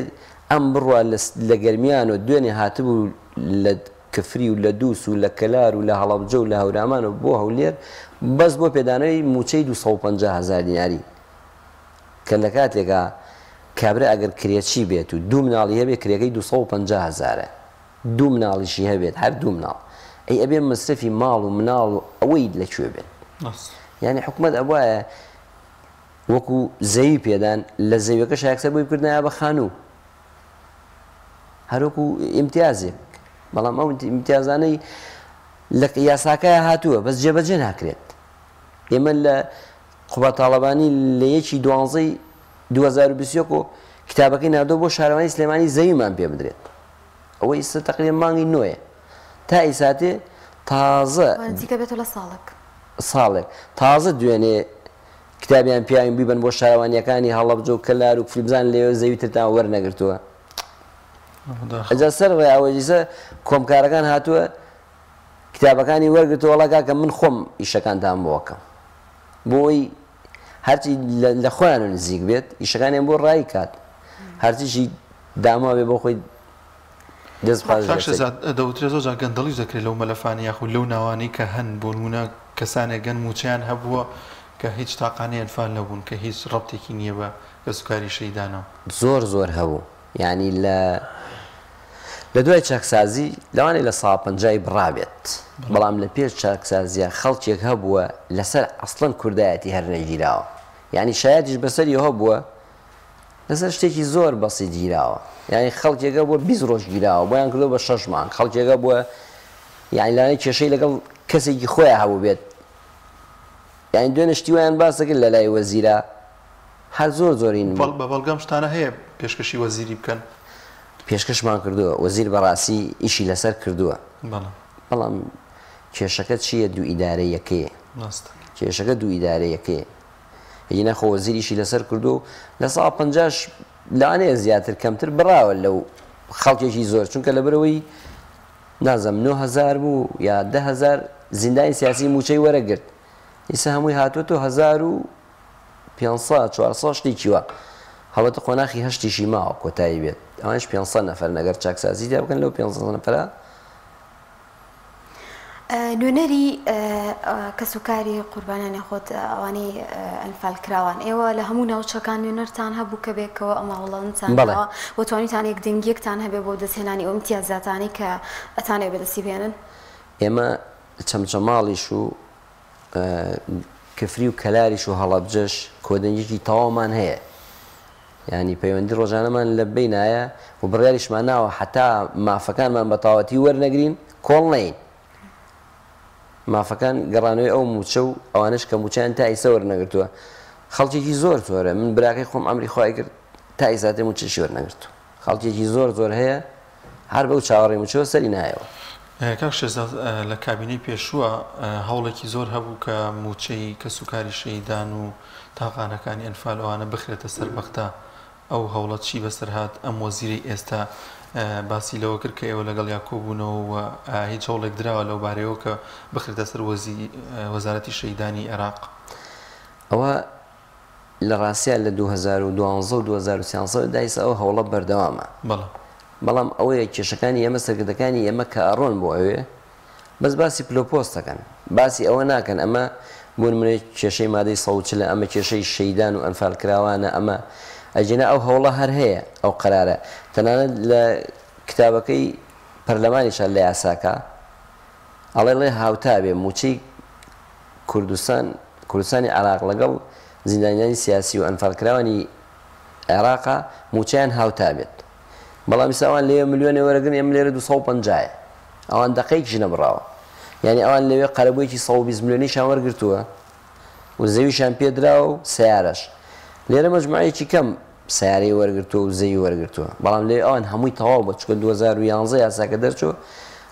ئەم بڕوە لە گەرمیان و دوێنێ هاتبوو لە کفری و لە دووس و لە کەلار و لە هەڵەبجە و لە هەورامان و بۆ هەولێر بەس بۆ پێدانەوەی موچەی 250,000 دیناری کە لە کاتێکا کابرا ئەگەر کرێچی بێت و دوو مناڵی هەبێت کرێەکەی 250,000 دوو مناڵیشی هەبێت هەر دوو مناڵ ئەی ئەبێ مەصرفی ماڵ و مناڵ و ئەوەی لەکوێ بێت یعنی حکومت ئەوایە وەکو زەوی پێدان لە زەویەکە شایەکسەر بۆی بکردنایە بە خانوو هەروەکو ئیمتیازێک بەڵام ئەو ئیمتیازانەی لە یاساکایە هاتووە بەس جێبەجێ ناکرێت ئێمە لە قوبە تاڵەبانی لە 1/12 2021 و کتابەکەی نادۆ بۆ شارەوانی سلێمانی زەویمان پێ بدرێت ئەوە ئیستا تقریبا مانگی نوێە تا ئیساتێ تازە ساڵێک تازە دوێنێ کتابیان پیاوین بیبن بۆ شارەوانیەکانی هەڵەبجە و کەلار و فیلبزان لێوە زەوی ترتان وەرنەگرتووە ئەجا سەر ڕێئاوەجیسە کۆمکارەکان هاتووە کتابەکانی وەرگرتەوە وەڵاگا کە من خۆم ئیشەکانتان بۆکەم بۆی هەرچی لە خۆیان نزیک بێت ئیشەکانیان بۆ ڕای کات هەرچیشی داما بێ بۆ خۆی دەوترێت زۆر جار گەندەڵیش دەکرێت لەو مەلەفانی یاخود لەو ناوانەی کە هەن بۆ نمونە کەسانێک گەن موچیان هەبووە کە هیچ تاقانەی ئەنفال نەبوون کە هیچ ڕەبتێکی نییە بە کەسوکاری شەیدانەوە زۆر هەبوو یعنی لە دوای چاکسازی لەوانەیە لە ساڵ 50 بڕابێت بەڵام لە پێش چاکسازیە خەڵکێک هەبووە لەسەر ئەسڵەن کوردایەتی هەر نەگیراوە یعنی شایەتیش بەسەری هەبووە لەسەر شتێکی زۆر بەسیط گیراوە یعنی خەڵکێکە بووە 20 ڕۆژ گیراوە بۆیان کردو بە 6 مانگ خەڵکێکە بووە یعنی لەلای کێشەی لەگەڵ کەسێکی خۆیان هەبوو بێت یعنی دوێنێ شتی وایان باس دەکرد لە لای وەزیرە هەر زۆرین بە بەڵگەم شتانە هەیە پێشکەشی وەزیری بکەن پێشکەشمان کردووە وەزیر بەڕاستی ئیشی لەسەر کردووە بەڵام کێشەکە چییە دوو ئیدارەیەکەیە کێشەکە دوو ئیدارەیەکەیە هیچ نەخۆ وەزیریشی لەسەر کردو و لە ساڵ 50 لەوانەیە زیاتر کەمتر بڕاوە لەو خەڵکێکی زۆر چونکە لەبەرەوەی نازەم 9,000 بوو یا 10,000 زیندانی سیاسی موچەی وەرەگرت ئیسا هەمووی هاتووەتەوە 1,500-400 شتێکی وە هەڵەتە قۆناخی هەشتیشی ماوە کۆتایی بێت ئەوانش 500 نەفەر نەگەر چاکسازی دا بکەن لەو 500 نەفەرە نوێنەری کەسوکاری قوربانیانی خۆت ئەوانەی ئەنفال کراوان ئێوە لە هەموو ناوچەکان نوێنەرتان هەبوو کە بێکەوە ئەماوەڵەنتانەوە بۆ توانیتان یەک دەنگێکتان هەبێ بۆ دەستهێنانی ئەو امتیازاتانی کە ئەتانێ بەدەستی بێنن ئێمە چەمچەماڵیش و کفری و کەلاریش و هەڵەبجەش کۆدەنگێکی تەواومان هەیە ینی پەیوەندی ڕۆژانەمان لە بینایە و بڕیاریشمان ناوە حتا مافەکانمان بە تاوەتی وەرنەگرین کۆڵ نەین مافەکان گەڕانەوەی ئەو موچە و ئەوانش کە موچیان تا ئیسە وەرنەگرتووە خەڵکێکی زۆرە من براکەی خۆم ئەمری خۆی کرد تا ئیساتێ موچەشی وەرنەگرتووە خەڵکێکی زۆر هەیە هەر بەو چاوەڕێی موچەوە سەری نایەوە کاک شێزاد لە کابینەی پێشووە هەوڵێکی زۆر هەبوو کە موچەی کەسوکاری شەیدان و تاقانەکانی ئەنفال ئەوانە بخرێتە سەربەختە ئەو هەوڵەت چی بەسەر هات ئەم وەزیرەی ئێستا باسی لەوە کرد کە ئێوە لەگەڵ یاکۆ بوونەوە هیچ هەوڵێک درراوە لەو بارەیەوە کە بخرێتە سەر وەزارەتی شەیدانی عێراق ئەوە لە ڕاستیان لە 2012 و 2013 دایسە ئەو هەوڵە بەردەوامە بەڵام ئەوەیە کێشەکانی ئێمە سەرکردەکانی ئێمە کە ئەڕۆن بۆ ئەوێ بەس باسی پلۆپۆستەکەن باسی ئەوە ناکەن ئەمە بۆ نمونە کێشەی مادەی 140 ئەمە کێشەی شەیدان و ئەنفال کراوانە ئەمە ئەجێنە ئەو هەوڵە هەر هەیە ئەو قەرارە تەنانەت لە کتابەکەی پەرلەمانیشان لە یاساکە ئەڵێ هاوتا بێ موچەی کوردستانی عێراق لەگەڵ زیندانیانی سیاسی و ئەنفال کراوانی عێراقا موچەیان هاوتا بێت بەڵام ئێستا لێوێ ملیۆنێ وەرەگرن ئێمە لێرە 250 ئەوان دەقەیەکیش نەبڕاوە یعنی ئەوان لەوێ قەرەبوویەکی 120 ملیۆنیشان وەرگرتووە و زەویشان پێدراوە و سیارەش لێرە مەجموعەیەکی کەم سیارەی وەرگرتووە و زەوی وەرگرتووە بەڵام لێ ئەوان هەمووی تەواو بە چکە 2011 یاساکە دەرچووە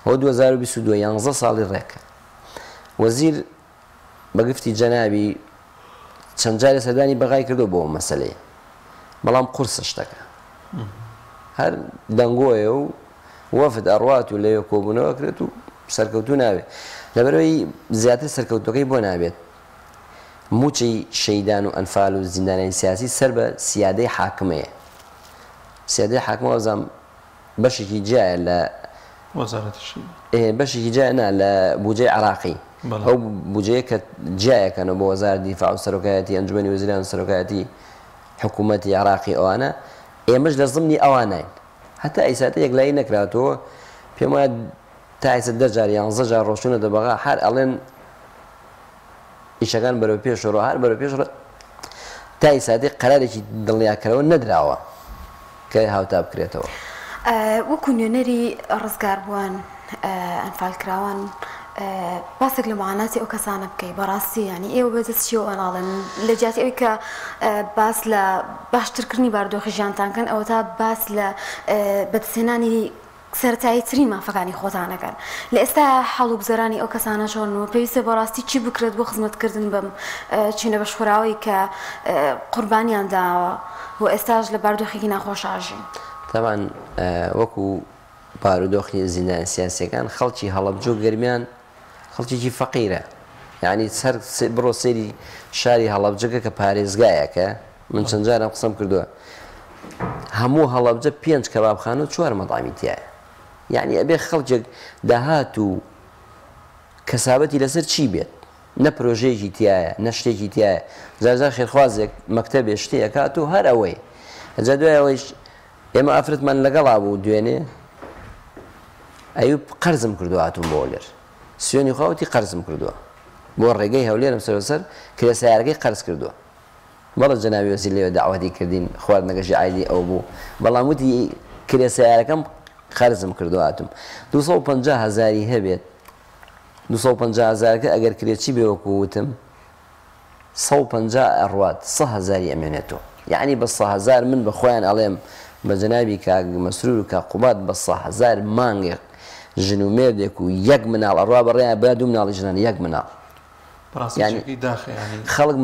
هۆ 2022 11 ساڵی ڕێکە وەزیر بەگفتی جەنابی چەند جارێ سەردانی بەغای کردو بۆ مەسەلەیە بەڵام قورسە شتەکە هەر دەنگۆیە و وەفد ئەڕوات و لەوێ کۆبوونەوە کرێت و سەرکەوتوو نابێت لەبەرەوەی زیاتر سەرکەوتەکەی بۆ نابێت موچەی شەیدان و ئەنفال و زیندانانی سیاسی سەر بە سیادەی حاکمەیە سیادەی حاکمە وەزام بەشێکی جایە لە بەشێکی جاینا لە بودجەی عراقی ئەو بودجەیە کە جیایەکەنەوە بۆ وەزارەتی دیفاع و سەرۆکایەتی ئەنجومەنی وەزیران و سەرۆکایەتی حکوومەتی عراقی ئەوانە ئێمەش لە زمنی ئەوانین هەتا ئیساتە یەکلایی نەکراتەوە پێم وایە تا ئیسە 10 جار 11 جار ڕۆشتونە دەبغا هەر ئەڵێن ئیشەکان بەرەو پێشەوە هەر بەرەو پێشەوە تا ئیساتی قەرارێکی دڵنیاکەرەوە نەدراوە کە هاوتا بکرێتەوە. وەکو نوێنەری ڕزگاربووان ئەنفالکراوان باسێک لە معاناتی ئەو کەسانە بکەی بەڕاستی ینی ئێوە بەدەستچیەوە ئەناڵن لە جیاتی ئەوی کە باس لە باشترکردنی باردۆخی ژیانتانکەن ئەوە تا باس لە بەدەستێنانی سەرەتایی تری مافەکانی خۆتانەکەن لە ئێستا هەڵ و بزەرانی ئەو کەسانە چۆنەوە پێویستە بەڕاستی چی بکرێت بۆ خزمەتکردن بەم چینە بەشخوراوی کە قوربانیان داوە و ئێستاش لە باردۆخێکی ناخۆشاژین. تاوان وەکو بارودۆخی زیندانی سیاسیەکان خەڵکی هەڵەبجە و گەرمیان خەڵکیی فەقیرە یعنی سەر بڕۆ سێری شاری هەڵەبجەکە کە پارێزگایەکە من چەند جارم قسەم کردووە هەموو هەڵەبجە 5 کەبابخانە و 4 مەطعمی تایە یعنی ئەبێ خەڵکێک داهات و کەسابەتی لەسەر چی بێت نە پرۆژەیەکی تایە نە شتێکی تایە جارجار خێرخوازێک مەکتەبێ شتەیەکات و هەر ئەوەی ئەجا دوای ئەوەیش ئێمە ئافرەتمان لەگەڵا بوو دوێنێ ئەیوب قەرزم کردو هاتوون بۆ لێر سوێنی خاوتی قەرزم کردووە بۆ ڕێگەی هەولێرم سەرسەر کرێسایارەکەی قەرز کردووە بەڵە جەناوی وەزیر لێوە داواتی کردین خواردنەکەشی عایلی ئەو بوو بەڵام وتی کرێسایارەکەم قەرزم کردو هاتوم 250,000 هەبێت 250,000کە ئەگەر کرێکی بێوەکو وتم 150 ئەڕوات 100,000 ئەمێنێتەوە یعنی بە 100,000 من بە خۆیان ئەڵێم بە جەنابی کاک مەسرور و کاک قوبات بە 100,000 مانگێک ژن و مێردێک و 1 مناڵ ئەڕوا بەڕێیان بە 2 مناڵی ژنان 1 مناڵ خەڵک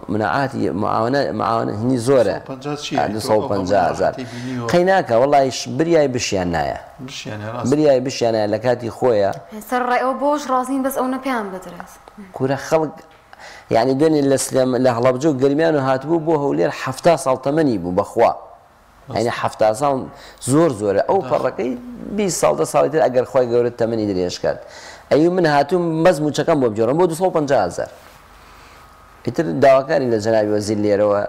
مناعاتی معاونە هینی زۆرە 250,000 قەی ناکە وەڵی بریای بشیان نایە بریای بشیان نایە لە کاتی خۆیە سەر ڕێەوە بۆش ڕازین بەس ئەو نەپیان بدرێت کورە خەڵک یعنی دوێنێ لە هەڵەبجە و گەرمیان و هاتبوو بۆ هەولێر 70 ساڵ تەمەنی بوو بەخوا یعنی 70 ساڵ زۆر زۆرە ئەو پەڕەکەی 20 ساڵ 10 ساڵی تر ئەگەر خۆی گەورە تەمەنی درێژ کرد ئەی من هاتووم بەس موچەکەم بۆ بجۆڕم بۆ 250,000 ئیتر داواکاری لە جەنابی وەزیر لێرەوە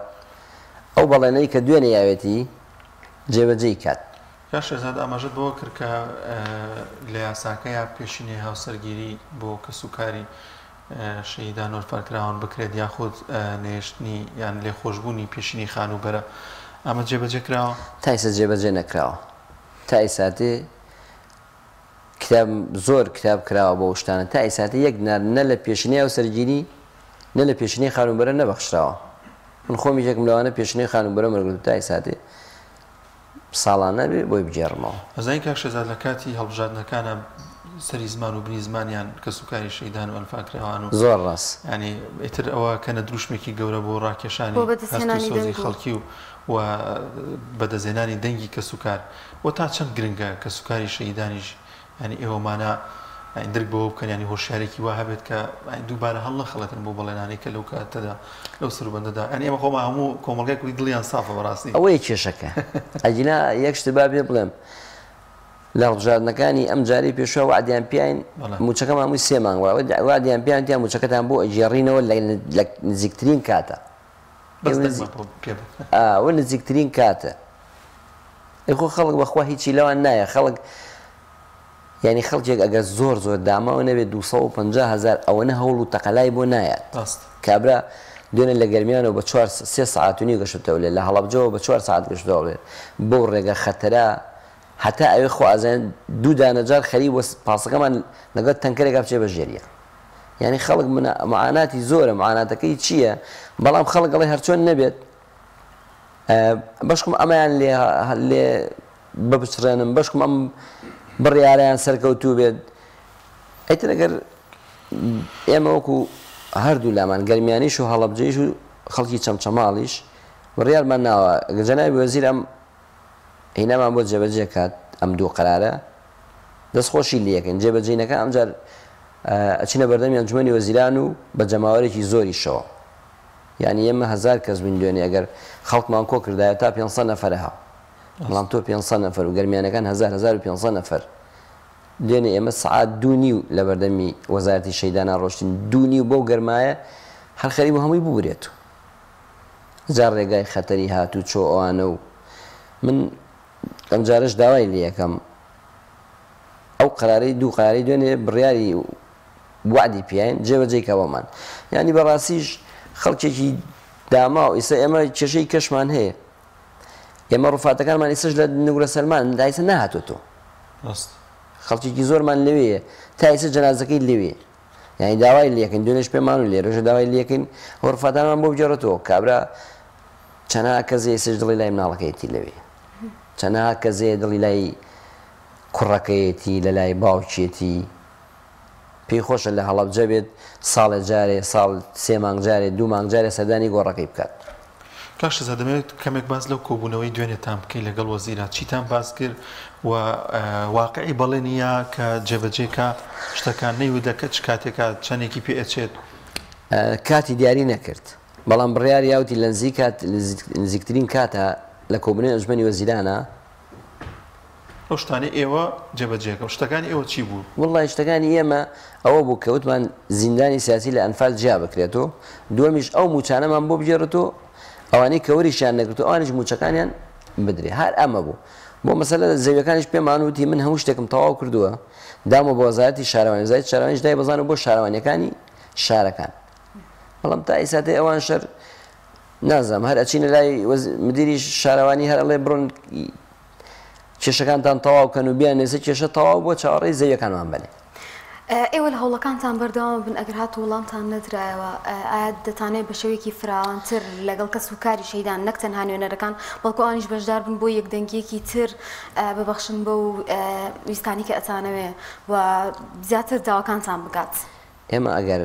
ئەو بەڵێنەی کە دوێنێ یاوێتی جێبەجێی کات یا شێزاد ئاماژەت بۆ کرد کە لە یاساکەیە پێشینی هاوسەرگیری بۆ کەسوکاری شەهیدان وەرفانکراوان بکرێت یاخود نێشتنی یان لێخۆشبوونی پێشینی خانوبەرە ئەمە جێبەجێ کراوە تا ئێستا جێبەجێ نەکراوە تا ئێساتێ کتاب زۆر کتاب کراوە بۆ شتانە تا ئێساتە یەک نە لە پێشینی هاوسەرگیری نە لە پێشینی خانوبەرە نەبەخشراوە من خۆمی یەکم لەوانە پێشینی خانوبەرە مەرگرت تا ئێساتێ ساڵانە بێ بۆی بجێڕمەوە ئەزای کاک شێزاد لە کاتی هەڵبژاردنەکانە سەری زمان و بنی زمانیان کەسوکاری شەهیدان و ئەنفاکراوان و زۆر ڕاست ینی ئیتر ئەوە کەنە دروشمێکی گەورە بۆ ڕاکێشانی هەستوسۆزی خەڵکی و بەدەزێنانی دەنگی کەسوکار و تا چەند گرنگە کەسوکاری شەهیدانیش ینی ئێوەمانە درک بەوە بکەن ینی هۆشیارێکی وا هەبێت کە دووبارە هەڵ نەخەڵەتن بۆ بەڵێنانی کە لەو کاتەدا لەو سەروبەندەدا ینی ئێمە خۆمان هەموو کۆمەڵگەی کوی دڵیان سافە بەڕاستی ئەوەیە کێشەکە ئەجینا یەک شت با پێ بڵێم لە هەڵبژاردنەکانی ئەم جاری پێشەوە وعدیان پیاین موچەکەم هەمووی 3 مانگ وعدیان پیان تیان موچەکەتان بۆ ئەجێڕینەوە لە نزیکترین کاتە وە نزیکترین کاتە ئەخۆ خەڵک بەخوا هیچی لەوان نایە خەڵک یعنی خەڵکێک ئەگەر زۆر زۆر داماوە نەبێت 250,000 ئەوەنە هەوڵ و تەقەلای بۆ نایەت کابرا دوێنێ لە گەرمیانەوە بە 3 ساعتونی گەشتەوە لێ لە هەڵەبجەوە بە 4 ساعت گەشتەوە لێ بۆ ڕێگە خەتەرە هەتا ئەوێ خۆ ئازان 2 دانەجار خەری وە پاسەکەمان لەگەڵ تەنکەرێکا بچێ بە ژێریە یعنی خەڵک معاناتی زۆرە معاناتەکەی چییە بەڵام خەڵک گەڵی هەرچۆن نەبێت بەشکم ئەمەیان لێ ببچڕێنم بەشکم ئەم بڕیاریان سەرکەوتوو بێت ئەیتر ئەگەر ئێمە وەکو هەردوو لامان گەرمیانیش و هەڵەبجەیش و خەڵکی چەمچەماڵیش بڕیارمان ناوە جەنابی وەزیر ئەم هینامان بۆ جێبەجێ کات ئەم دوو قەرارە دەستخۆشی لەکەن جێبەجێینەکە ئەمجار ئەچینە بەردەمی ئەنجومەنی وەزیران و بە جەماوەرێکی زۆریشەوە یعنی ئێمە 1000 کەس بین دوێنێ ئەگەر خەڵکمان کۆ کردایە تا 500 نەفەرە هاو بەڵام تۆ 500 نەفەر و گەرمیانەکان 1500 نەفەر دوێنێ ئێمە سعات 2:30 لە بەردەمی وەزارەتی شەیدانە ڕۆشتین 2:30 بۆ گەرمایە هەر خەریب هەمووی ببورێت جار ڕێگای خەتەری هاتوو چۆ ئەوانە و من ئەم جارش داوای لێ یەکەم ئەو قەرارەی دوو قەراری دوێنێ بڕیاری وعدی پیاین جێبەجێکەوەمان یعنی بەڕاستیش خەڵکێکی داما و ئێستا ئێمە کێشەی کەشمان هەیە ئێمە ڕووفاتەکانمان ئێستش لە نوگرە سەلمان دایسە نەهاتۆتۆ خەڵکێکی زۆرمان لەوەیە تا ئێستا جەنازەکەی لەوێ یعنی داوای لێکن دوێنێش پێمان و لێرەژە داوای لێکن ڕووفاتانمان بۆ بجێڕێتەوە کابرا چەنە کەزێ ئێستش دڵی لای مناڵەکەیەتی لەوێ چەنە کەزێ دڵی لای کوڕەکەیەتی لە لای باوکێتی پێی خۆشە لە هەڵەبجە بێت ساڵێ جارێ ساڵ 3 مانگ جارێ 2 مانگ جارێ سەردانی گۆڕەکەی بکات کاشتە دەمەوێت کەمێک باز لەو کۆبوونەوەی دوێنێتان بکەی لەگەڵ وەزیرە چیتان باز کرد و واقعی بەڵێ نییە کە جێبەجێکە شتەکان نەیودەکە چ کاتێکە چەندێکی پێ ئەچێت کاتی دیاری نەکرد بەڵام بڕیار یاوتی لە نزیکترین کاتە لە کۆبوونەوەی ئەنجومەنی وەزیرانە ئەو شتانە ئێوە جێبەجێکە شتەکانی ئێوە چی بوو؟ وڵڵای شتەکانی ئێمە ئەوە بوو کەوتمان زیندانی سیاسی لە ئەنفال جیا بکرێتەوە دووەمیش ئەو موچانەمان بۆ بگێڕێتەوە ئەوانەی کەوریشیان نەگرێتەوە ئەوانیش موچەکانیان بدرێ هەر ئەمە بوو بۆ مەسەلە زەویەکانیش پێمان وتی من هەموو شتێکم تەواو کردووە دامە بۆ وەزارەتی شارەوانی وەزارەتی شارەوانیش دای بەزانم بۆ شارەوانیەکانی شارەکان بەڵام تا ئێساتێ ئەوان شەر نازانم هەر ئەچینە لای مدیری شارەوانی هەر ئەڵێ بڕۆن کێشەکانتان تەواوکەن و بیان نێسە کێشە تەواو بۆ چاوەڕێی زەویەکانمان بنێ ئێوە لە هەوڵەکانتان بەردەوام بن ئەگەر هات وڵامتان نەدرایەوە ئایا دەتانێت بە شێوەیەکی فراوانتر لەگەڵ کەس و کاری شەیدان نەک تەنها نوێنەرەکان بەڵکو ئەوانیش بەشدار بن بۆ یەکدەنگیەکی تر ببەخشن بە و ویستانی کە ئەتانەوێ و زیاتر داواکانتان بکات ئێمە ئەگەر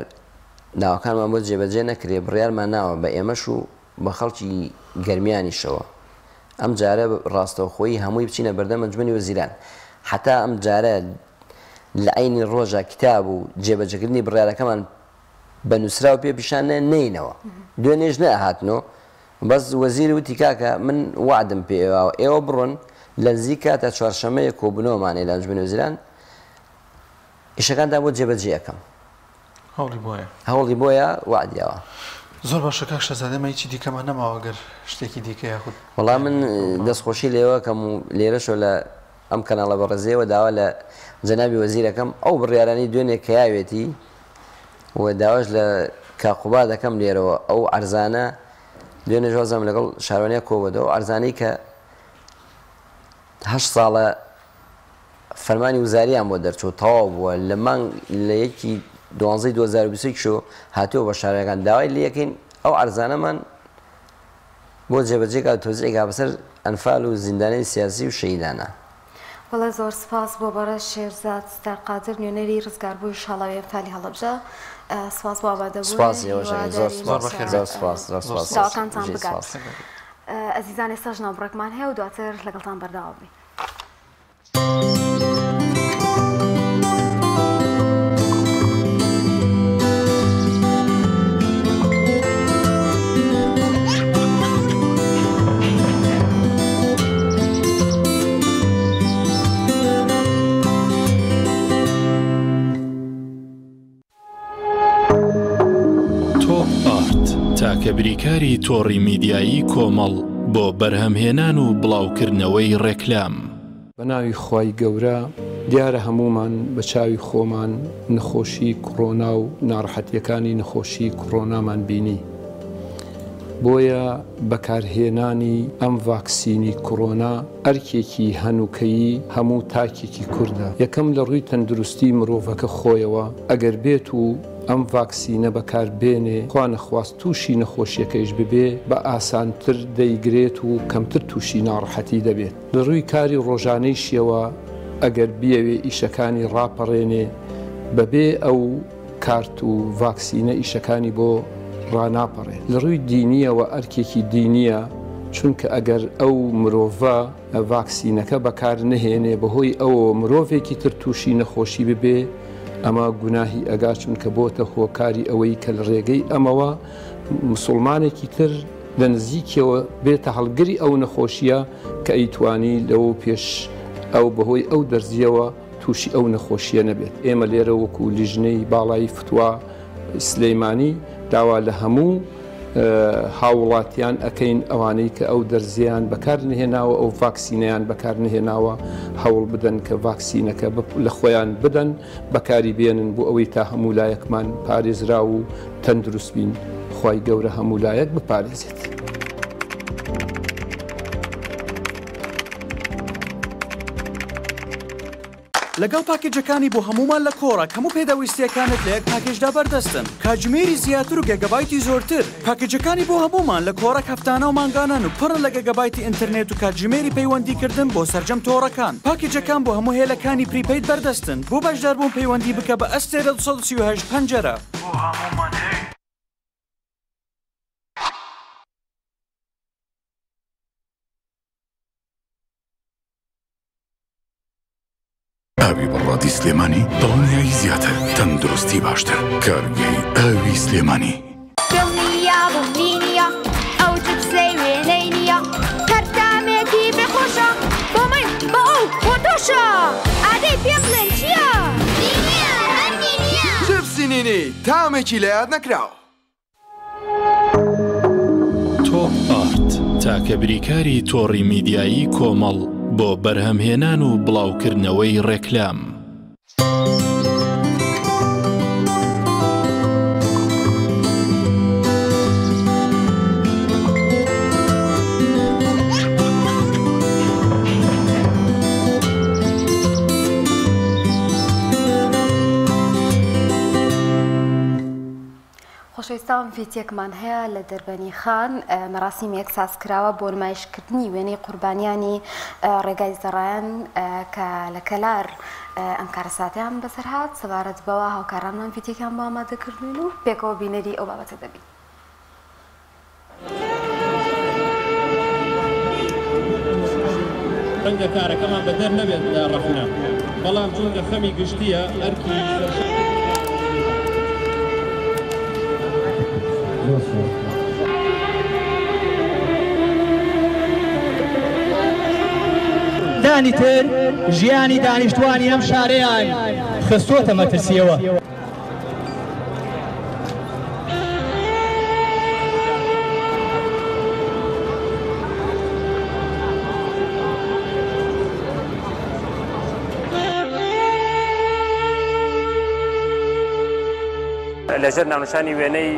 داواکانمان بۆ جێبەجێ نەکرێ بڕیارمان ناوە بە ئێمەش و بە خەڵکی گەرمیانیشەوە ئەم جارە ڕاستەوخۆی هەمووی بچینە بەردەم ئەنجومەنی وەزیران حتا ئەم جارە لە عینی ڕۆژە کتاب و جێبەجێکردنی بڕیارەکەمان بە نووسرا و پێ پیشانە نینەوە دوێنێژ نەهاتنەوە بەس وەزیر وتی کاکە من وعدم پێوە ئێوە بڕۆن لە نزیک کاتە چوارشەمەیە کۆبوونەوەمانێ لە ئەنجومەنی وەزیران ئیشەکاندا بۆ جێبەجێ یەکەم هەوڵی بۆیە وعدیەوە زۆر باشە کاک شەزادە هیچی دیکەمان نەماوە گەر شتێکی دیکە یاخود وەڵام من دەستخۆشی لێوە کەم و لێرەشۆ لە ئەم کەناڵە بەڕێزەوە داوا لە جەنابی وەزیرەکەم ئەو بڕیارانی دوێنێ کە یاوێتی و داواش لە کاقوبا دەکەم لێرەوە ئەو ئەرزانە دوێنێ ژۆزەم لەگەڵ شارۆنیا کۆبەدەوە ئەرزانەی کە 8 ساڵە فەرمانی وزاریان بۆ دەرچوو تەواو بووە لە مانگ لە یەکی 2020 شو هاتووە بە شارەکان داوای لەکەین ئەو ئەرزانەمان بۆ جێبەجێکا تۆزیێکا بەسەر ئەنفال و زیندانەی سیاسی و شەیدانە بەڵێ زۆر سپاس بۆ بەرە شێرزاد ستارقادر نوێنەری ڕزگاربووی شاڵاوی ئەنفالی هەڵەبجە سپاس بۆ ئابادەبوویداواکانتان بگات ئەزیزان ئێستاش ناوبڕێکمان هەیە و دواتر لەگەڵتان بەرداوا بین تاکە بریکاری تۆڕی میدیایی کۆمەڵ بۆ بەرهەمهێنان و بڵاوکردنەوەی ڕێکلام بە ناوی خوای گەورە دیارە هەمومان بە چاوی خۆمان نەخۆشی کۆڕۆنا و ناڕەحەتیەکانی نەخۆشی کۆڕۆنامان بینی بۆیە بەکارهێنانی ئەم ڤاکسینی کۆڕۆنا ئەرکێکی هەنووکەیی هەموو تاکێکی کووردە یەکەم لە ڕووی تەندروستی مرۆڤەکە خۆیەوە ئەگەر بێت و ئەم ڤاکسینە بەکاربێنێ خوا نەخواست تووشی نەخۆشیەکەیش ببێ بە ئاسانتر دەیگرێت و کەمتر تووشی ناڕەحەتی دەبێت لە ڕووی کاری ڕۆژانەی شێوە ئەگەر بیەوێ ئیشەکانی ڕاپەڕێنێ بەبێ ئەو کارت و ڤاکسینە ئیشەکانی بۆ ڕناپەڕێت لە ڕووی دینیەوە ئەرکێکی دینیە چونکە ئەگەر ئەو مرۆڤە ڤاکسینەکە بەکار نهێنێ بەهۆی ئەوە مرۆڤێکی تر تووشی نەخۆشی ببێ ئەمە گوناهی ئەگا چونکە بۆتە هۆکاری ئەوەی کە لە ڕێگەی ئەمەوە مسلمانێکی تر لە نزیکەوە بێتە هەڵگری ئەو نەخۆشیە کە ئەیتوانی لەوە پێش ئەو بەهۆی ئەو دەرزیەوە تووشی ئەو نەخۆشیە نەبێت. ئێمە لێرە وەکو لیژنەی باڵایی فتووە سلەیمانی داوا لە هەموو هاوڵاتیان ئەەکەین ئەوانەی کە ئەو دەرزیان بەکار نهێناوە ئەو ڤاکسینەیان بەکار نهێناوە هەوڵ بدەن کە ڤاکسینەکە لە خۆیان بدەن بەکاری بێنن بۆ ئەوەی تا هەموو لایەکمان پارێزرا و تەندروست بین خی گەورە هەموو لایەک بپارێزێت. لەگەڵ پاکێجەکانی بۆ هەمومان لە کۆڕە هەموو پێداویستیەکانت لە یەک پاکێجدا بەردەستن کاتژمێری زیاتر و گەگەبایتی زۆرتر پاکێجەکانی بۆ هەمومان لە کۆڕە هەفتانە و مانگانان و پڕن لە گەگەبایتی ئینتەرنێت و کاتژمێری پەیوەندیکردن بۆ سەرجەم تۆڕەکان پاکێجەکان بۆ هەموو هێلەکانی پریپەید بەردەستن بۆ بەشداربوون پەیوەندی بکە بە ئەستێرە 238 پەنجەرە. ئاوی بەڕادی سلێمانی دڵنیایی زیاتر تەندروستی باشتر کارگەی ئاوی سلێمانی دڵنیا بڵنینیە ئەو جبسەی وێنەی نییە هەرتامێکی بێخۆشە بۆ من بە ئەو بۆ تۆشە ئادەی پێم بڵێن چییە؟ جبسی نینی تامێکی لە یاد نەکراوە. تۆپ ئارت تاکە بریکاری تۆڕی میدیایی کۆمەڵ بۆ بەرهەمهێنان و بڵاوکردنەوەی ڕێکلام. خۆشەویستان ڤیدیۆکمان هەیە لە دەربەنی خان مەراسیمێک سازکراوە بۆ نمایشکردنی وێنەی قوربانیانی ڕێگای زەڕایان کە لە کەلار ئەم کارەساتیان بەسەرهات سەبارەت بەوە هاوکارانمان ڤیدیۆکیان بۆ ئامادەکردوین و پێکەوە بینەری ئەو بابەتە دەبین. ڕەنگە کارەکەمان بەدەر نەبێت لە ڕەخنە بەڵام چونکە خەمی گشتیە ئەرکی دانی تر ژیانی دانیشتوانی ئەم شارەیان خستۆتە مەترسیەوە. لەژێر ناونشانی وێنەی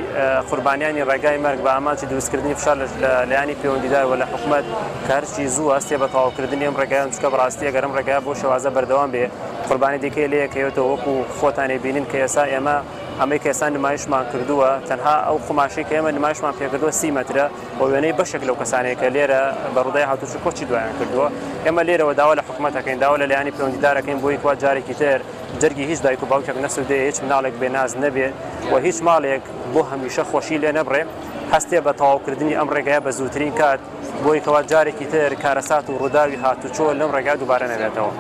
قوربانیانی ڕێگای مەرگ بە ئامانجی دروستکردنی فشار لە لایانی پەیوەندیدار و لە حکوومەت کارچی زوو هەستێ بە تەواوکردنی ئەم ڕێگایان چکە بەڕاستی ئەگەر ئەم ڕێگایە بۆ شێوازە بەردەوام بێ قوربانی دیکەی لە یەکەوێتەوە وەکو خۆتانی بینین کە ئێستا ئێمە ئەمەی کە ئێستا نمایشمان کردووە تەنها ئەو قماشەی کە ئێمە نمایشمان پێکردووە 30 مەترە بۆ وێنەی بەشێک لەو کەسانەیە کە لێرە بە ڕوودای هاتوچوو کۆچی دوایان کردووە ئێمە لێرەوە داوا لە حکوومەتەکەین داوا لە لایانی پەیوەندیدارەکەین بۆی کوا جارێکی تر جەرگی هیچ دایک و باوکێک نەسوودێ هیچ مناڵێک بێناز نەبێت و هیچ ماڵێک بۆ هەمیشە خۆشی لێ نەبڕێ هەستێ بە تەواوکردنی ئەم ڕێگایە بە زووترین کات بۆی کەوا جارێکی تر کارەسات و ڕووداوی هاتوچۆ لەم ڕێگا دووبارە نەبێتەوە.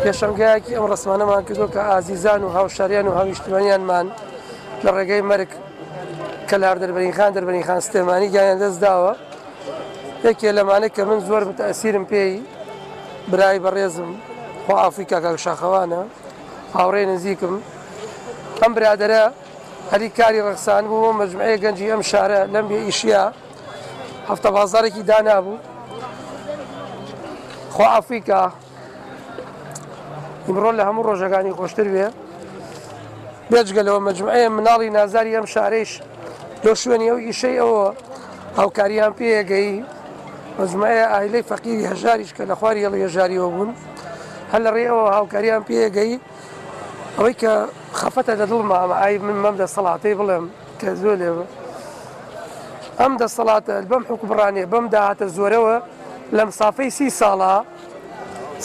پێشەنگایەکی ئەم ڕسمانەمان کردو کە ئازیزان و هاوشاریان و هاویشتمانیانمان لە ڕێگەی مەرگ کەلار دەربەرینخان دەربەرینخان سلێمانی گیان دەست داوە یەکێ لەمانێک کە من زۆر متەئسیرم پێی برای بەڕێزم خوا ئافریکا کاک شاخەوانە هاوڕێ نزیکم ئەم برادەرە هەری کاری ڕەخسان بوو مەجموعەیە گەنجی ئەم شارە لەم بێ ئیشیە هەفتە بازارێکی دانابوو خوا ئافریکا ئیمڕۆ لە هەموو ڕۆژەکانی خۆشتر بێ بێجگەلەوە مەجموعەیە مناڵی نازاری ئەم شارەیش لۆ شوێنی ئەو ئیشەی ئەوە هاوکاریان پێگەی مەجموعە ئایلەی فەقیری هەژاریش کە لە خواری هێڵی هێژاریەوە بوون هەر لە ڕێەوە هاوکاریان پێگەی ئەوەی کە خەفەتە لە دڵما ئای من مەم دەسەڵاتی بڵێم کە زۆر لێوە ئەم دەسەڵاتە بەم حکومڕانێ بەم داهاتە زۆرەوە لە مسافەی 30 ساڵە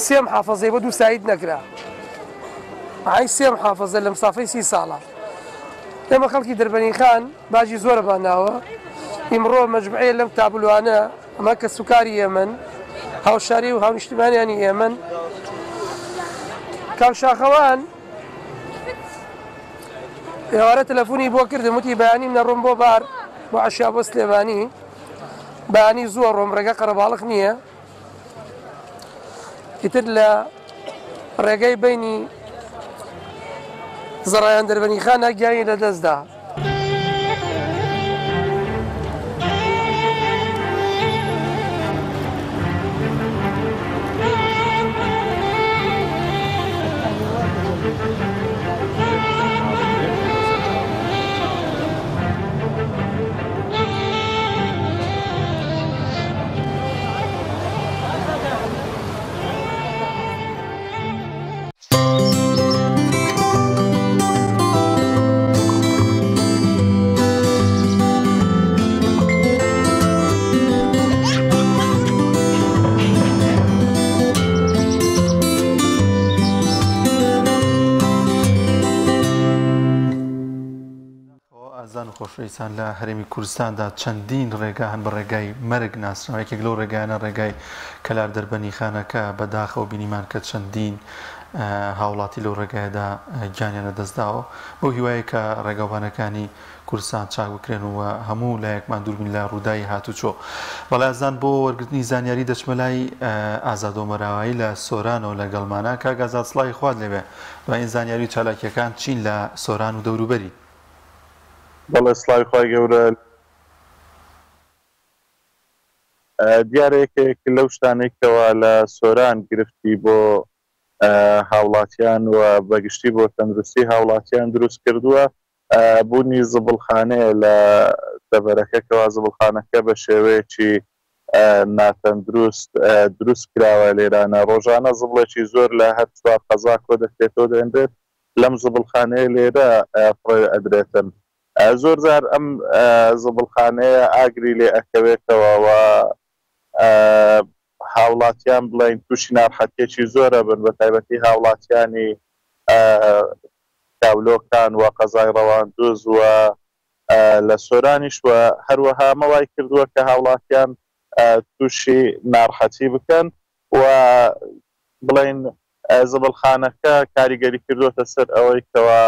سێم حافەزەی بە دوو ساید نەکرا ئای سێم حافەزە لە مسافەی 30 ساڵە ئێمە خەڵکی دەربەنی خان باجی زۆرە باناوە ئیمڕۆ مەجموعەیە لەم تابلوانە ئەمە کە سوکاری ئێمن هاوشاری و هاونیشتمانیانی ئێمن کاوشاخەوان ئێوارە تەلەفۆنی بۆ کردم وتی بەیانی منە ڕۆم بۆ بار بۆ عەشیا بۆ سلێمانی بەیانی زۆر ڕۆم ڕێگە قەرەباڵغ نییە ئیتر لە ڕێگەی بینی زەڕایان دەربەنی خان گیانی لە دەستدا خۆشەویستان لە هەرێمی کوردستاندا چەندین ڕێگا هەن بە ڕێگای مەرگ ناسراوەیەکێک لەو ڕێگایانە ڕێگای کەلار دەربەنی خانەکە بەداخەوە بینیمان کە چەندین هاوڵاتی لەو ڕێگایدا گیانیانە دەستداوە بۆ هیوایە کە ڕێگاوانەکانی کوردستان چاک بکرێن و هەموو لایەکمان دووربین لە ڕووداوی هاتوچۆ بەڵازان بۆ وەرگرتنی زانیاری دەچمەلای ئازادۆمەراوایی لە سۆرانەوە لەگەڵمانە کاگازات سڵاوی خوارد لێبێ دوای این زانیاری و چالاکیەکان چین لە سۆران و دەوروبەری بەڵێ سڵاوی خوای گەورە دیارێکێک لەو شتانێکەوە لە سۆران گرفتی بۆ هاوڵاتیان و بەگشتی بۆ تەندروستی هاوڵاتیان دروست کردووە بوونی زبڵخانەیە لە دەبەرەکەکەوە زبڵخانەکە بە شێوەیەکی ناتەندروست دروست کراوە لێرانە ڕۆژانە زبڵێکی زۆر لە هەر چوار قەزا کۆ دەکرێتەوە دەێنرێت لەم زبڵخانەیە لێرە فڕێ ئەدرێتن زۆر جار ئەم زبڵخانەیە ئاگری لێ ئەکەوێتەوە و هاوڵاتیان بڵین تووشی ناڕەحەتیەکی زۆرە بن بە تایبەتی هاوڵاتیانی کاولۆکان و قەزای ڕەواندوز و لە سۆرانیش وە هەروەها مەوای کردووە کە هاوڵاتیان تووشی ناڕەحەتی بکەن و بڵین زبڵخانەکە کاریگەری کردووەتە سەر ئەوەی کەوا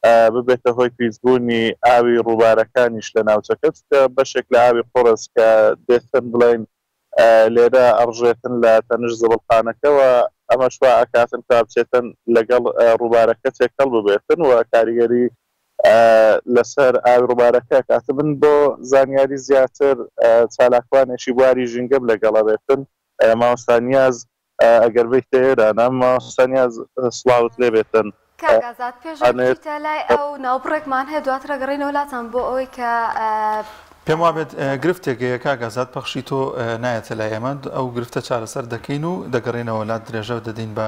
ببێتە هۆی پیسبوونی ئاوی ڕووبارەکانیش لە ناوچەکە کە بەشێک لە ئاوی قوڕس کە دێتن بڵین لێرە ئەڕژێتن لە تەنش زبڵخانەکەەوە ئەمە شوا ئەکاتن کا بچێتن لەگەڵ ڕووبارەکە تێکەڵ ببێتن و کاریگەری لەسەر ئاوی ڕووبارەکە کاتبن بۆ زانیاری زیاتر چالاکوانێکی بواری ژینگەم لەگەڵە بێتن مامۆستانیاز ئەگەر بێتە ئێرانە مامۆستانیاز سڵاوت لێ بێتن کاگازات پێشتە لای ئەو ناوبڕێکمان هەیە دواترە گەڕێنەوە وڵاتان بۆ ئەوەی کە پێم وابێت گرفتێکەیە کاگازات پەخشی تۆ نایەتە لای ئێمە ئەو گرفتە چارەسەر دەکەین و دەگەڕێنەوە وڵات درێژە و دەدەین بە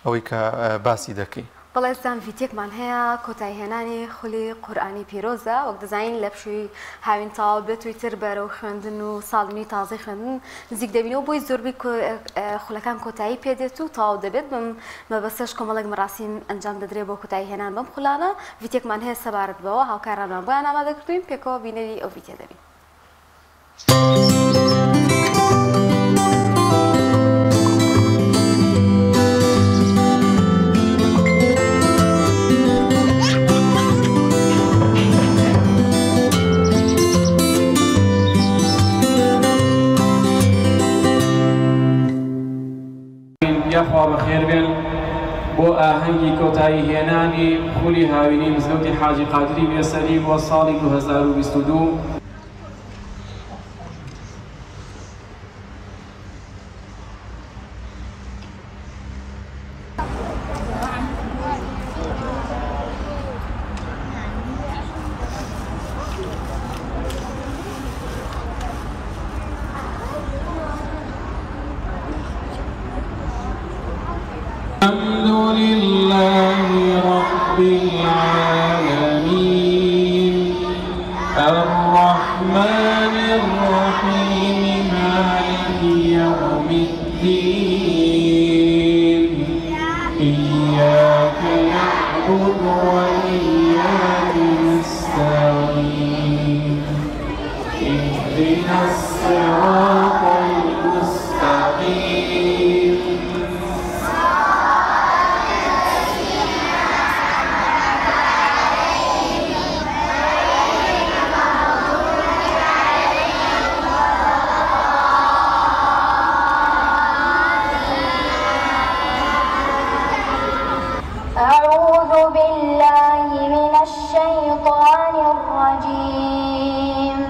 ئەوەی کە باسی دەکەین بەڵێستان ڤیتێکمان هەیە کۆتایهێنانی خولی قورئانی پیرۆزە وەک دەزانین لە پشووی هاوین تاوا بێتوی تر بەرەو خوێندن و ساڵنی تازەی خوێندن نزیک دەبینەوە بۆی زۆربەی خولەکان کۆتایی پێدێت و تاوا دەبێت بم مەبەستەش کۆمەڵێک مەراسیم ئەنجام دەدرێت بۆ کۆتایهێنان بەم خولانە ڤیتێکمان هەیە سەبارەت بەوە هاوکارانمان بۆیان ئامادەکردوین پێکەوە بینەری ئەو ڤیتێ دەبین. یاخوا بەخێر بێن بۆ ئاهەنگی کۆتایی هێنانی خولی هاوینی مزگەوتی حاجی قادری بێسەری بۆ ساڵی 2022 رب العالمين الرحمن الرحيم مالك يوم الدين إياك نعبد وإياك نستعين اهدنا الصراط المستقيم أعوذ بالله من الشيطان الرجيم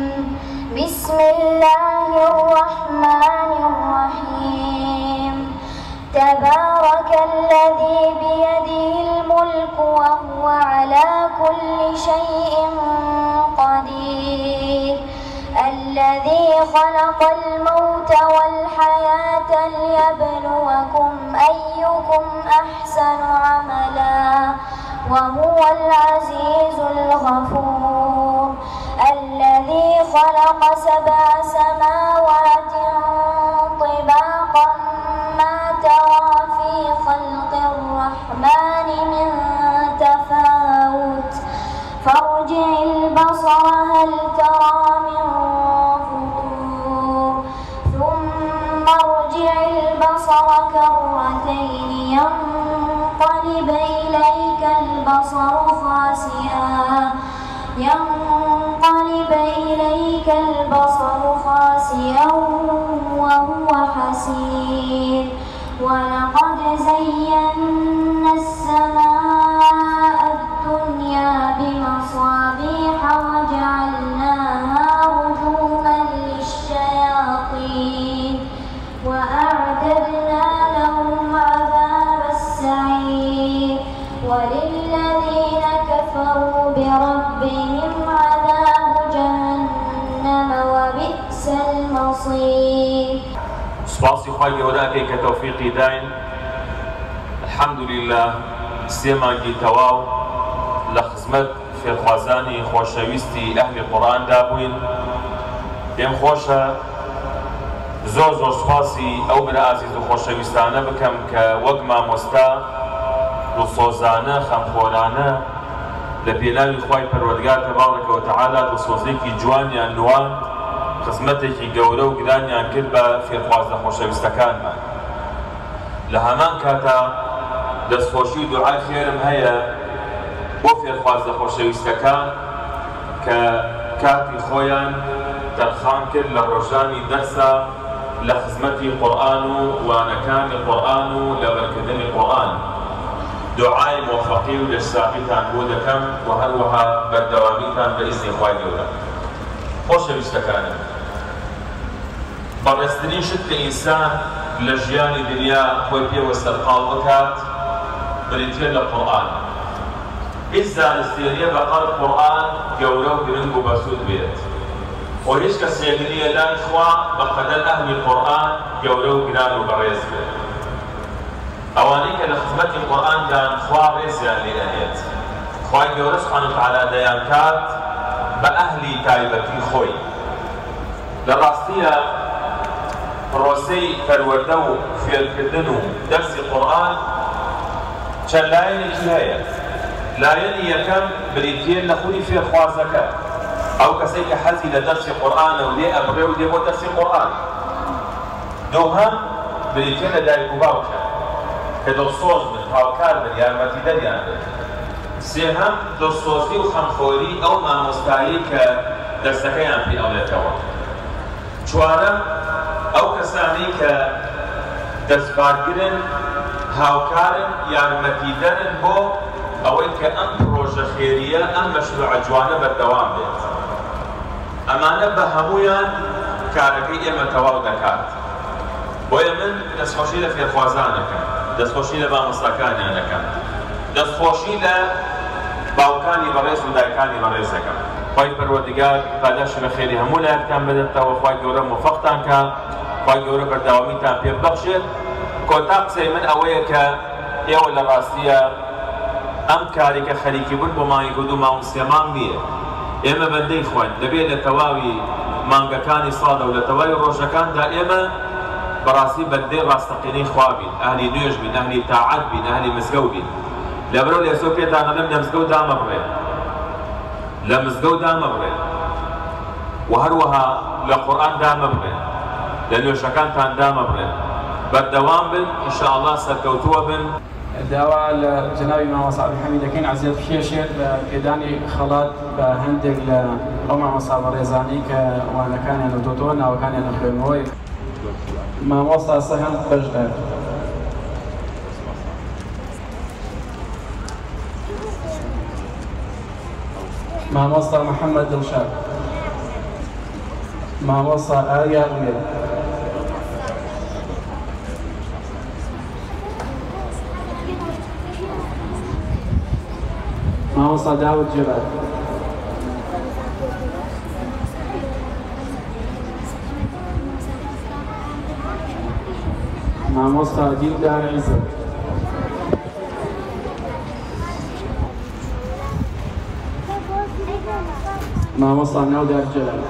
بسم الله الرحمن الرحيم تبارك الذي بيده الملك وهو على كل شيء قدير الذي خلق الموت والحياة ليبلوكم أيكم أحسن عملا وهو العزيز الغفور الذي خلق 7 سماوات طباقا ما ترى في خلق الرحمن من تفاوت فارجع البصر هل ترى من فطور ثم ارجع البصر كرتين ينقلب إليك البصر خاسئا وهو حسير ولقد زينا السماء الدنيا بمصابيح وجعلناها رجوما للشياطين وأعتدنا لهم عذاب السعير وللذين كفروا بربهم عذاب جهنم وبئس المصير. سپاسی خوای گەورەکەی کە تەوفیقی داین الحەمدولله سێمانگی تەواو لە خزمەت فێرخوازانی خۆشەویستی ئەهلی قورئاندا بووین. پێم خۆشە زۆر سپاسی ئەو برا ئازیز و خۆشەویستانە بکەم کە وەک مامۆستا دڵسۆزانە خەمخۆرانە لە پێناوی خوای پەروەردگار تەبارەکە وتەعالا دڵسۆزێکی جوانیان نوان خزمەتێکی گەورە و گرانیان کرد بە فێرخوازە خۆشەویستەکانمان. لە هەمان کاتا دەستخۆشی و دوعای خێرم هەیە بۆ فێرخوازە خۆشەویستەکان کە کاتی خۆیان تەرخان کرد لە ڕۆژانی دەرسا لە خزمەتی قورئان و وانەکانی قورئان و لە بەرکردنی قورئان. دوعای موفقی و لەشساقیتان بۆ دەکەم و هەروەها بەردەوامیتان بە ئیزنی خوای گەورە. خۆشەویستەکانم، بەڕێزترین شت کە ئینسان لە ژیانی دنیا خۆی پێوە سەرقاڵ بکات بریتێ لە قورئان. هیچ زانستێنیە بەقەر قورئان گەورە و گرنگ و بەسوود بێت و هیچ کەسێک نییە لای خوا بەقەدەر ئەهلی قورئان گەورە و گران و بەڕێز بێت. ئەوانەی کە لە خزمەتی قورئاندان خوا ڕێزیان لێ ئەهێت، خوای گەورە سوبحانەهو وتەعالا دەیان کات بە ئەهلی تایبەتی خۆی. لە ڕاستیە پرۆسەی پەروەردە و فێرکردن و دەرسی قورئان چەند لایەنێکی هەیە. لایەنی یەکەم بریتێ لە خولی فێرخوازەکە، ئەو کەسەی کە حەزی لە دەرسی قورئانە و لێ ئەبڕێ و دێ بۆ دەرسی قورئان. دووهەم بریتێ لە دایک و باوکە کە دڵسۆز بن، هاوکار بن، یارمەتیدەریان بن. سێهەم دڵسۆزی و خەمخۆری ئەو مامۆستایی کە دەرسەکەیان پێ ئەڵێتەوە. چوارەم ئەو کەسانی کە دەستبارگرن، هاوکارن، یارمەتیدەرن بۆ ئەوەی کە ئەم پرۆژە خێریە، ئەم مەشروعە جوانە بەردەوام بێت. ئەمانە بە هەمویان کارەکەی ئێمە تەواو دەکات. بۆیە من دەستخۆشی لە فێرخوازانەکەم، دەستخۆشی لە مامۆستاکانیانەکەم، دەستخۆشی لە باوکانی بەڕێز و دایکانی بەڕێزەکەم. خوای پەروەردگار پاداشی بە خێری هەموو لایەکتان بدەتەوە، خوای گەورە موفەقتان کە، خوای گەورە بەردەوامیتان پێ ببەخشێت. کۆتا قسەی من ئەوەیە کە ئێوە لە ڕاستیە ئەم کارێکە خەریکی بوون بۆ مانگی کە 2 مانگ 3 مانگ نییە. ئێمە بەندەی خوێن دەبێت لە تەواوی مانگەکانی ساڵە و لە تەواوی ڕۆژەکاندا ئێمە بەڕاستی بەندەی ڕاستەقینەی خوا بین، ئەهلی نوێژ بین، ئەهلی تاعەت بین، ئەهلی مزگەوت بین. لەبەرەوە لێرسۆ پێتان دەڵێم لە مزگەوت دامەبڕێ، لە مزگەوت دامەبڕێ و هەروەها لە قورئان دامەبڕێ، لە نوێژەکانتان دامەبڕێ، بەردەوام بن ئینشاءالله سەرکەوتووە بن. داوا لە جناوی مامۆستا عەبدولحەمید دەکەین عەزیەت بکێشێت لە پێدانی خەڵات بە هەندێک لە ئەو مامۆستا بەڕێزانەی کە وانەکانیان دۆتەوە ناوەکانیان لە خوێندنەوەی مامۆستا سەهەند بەشدار. مامۆستا محەممەد دڵشاد، مامۆستا ئاریا ئومێد، مامۆستا داود جەبار، مامۆستا دیلدار عیزت، مامۆستا ناودار جەلال،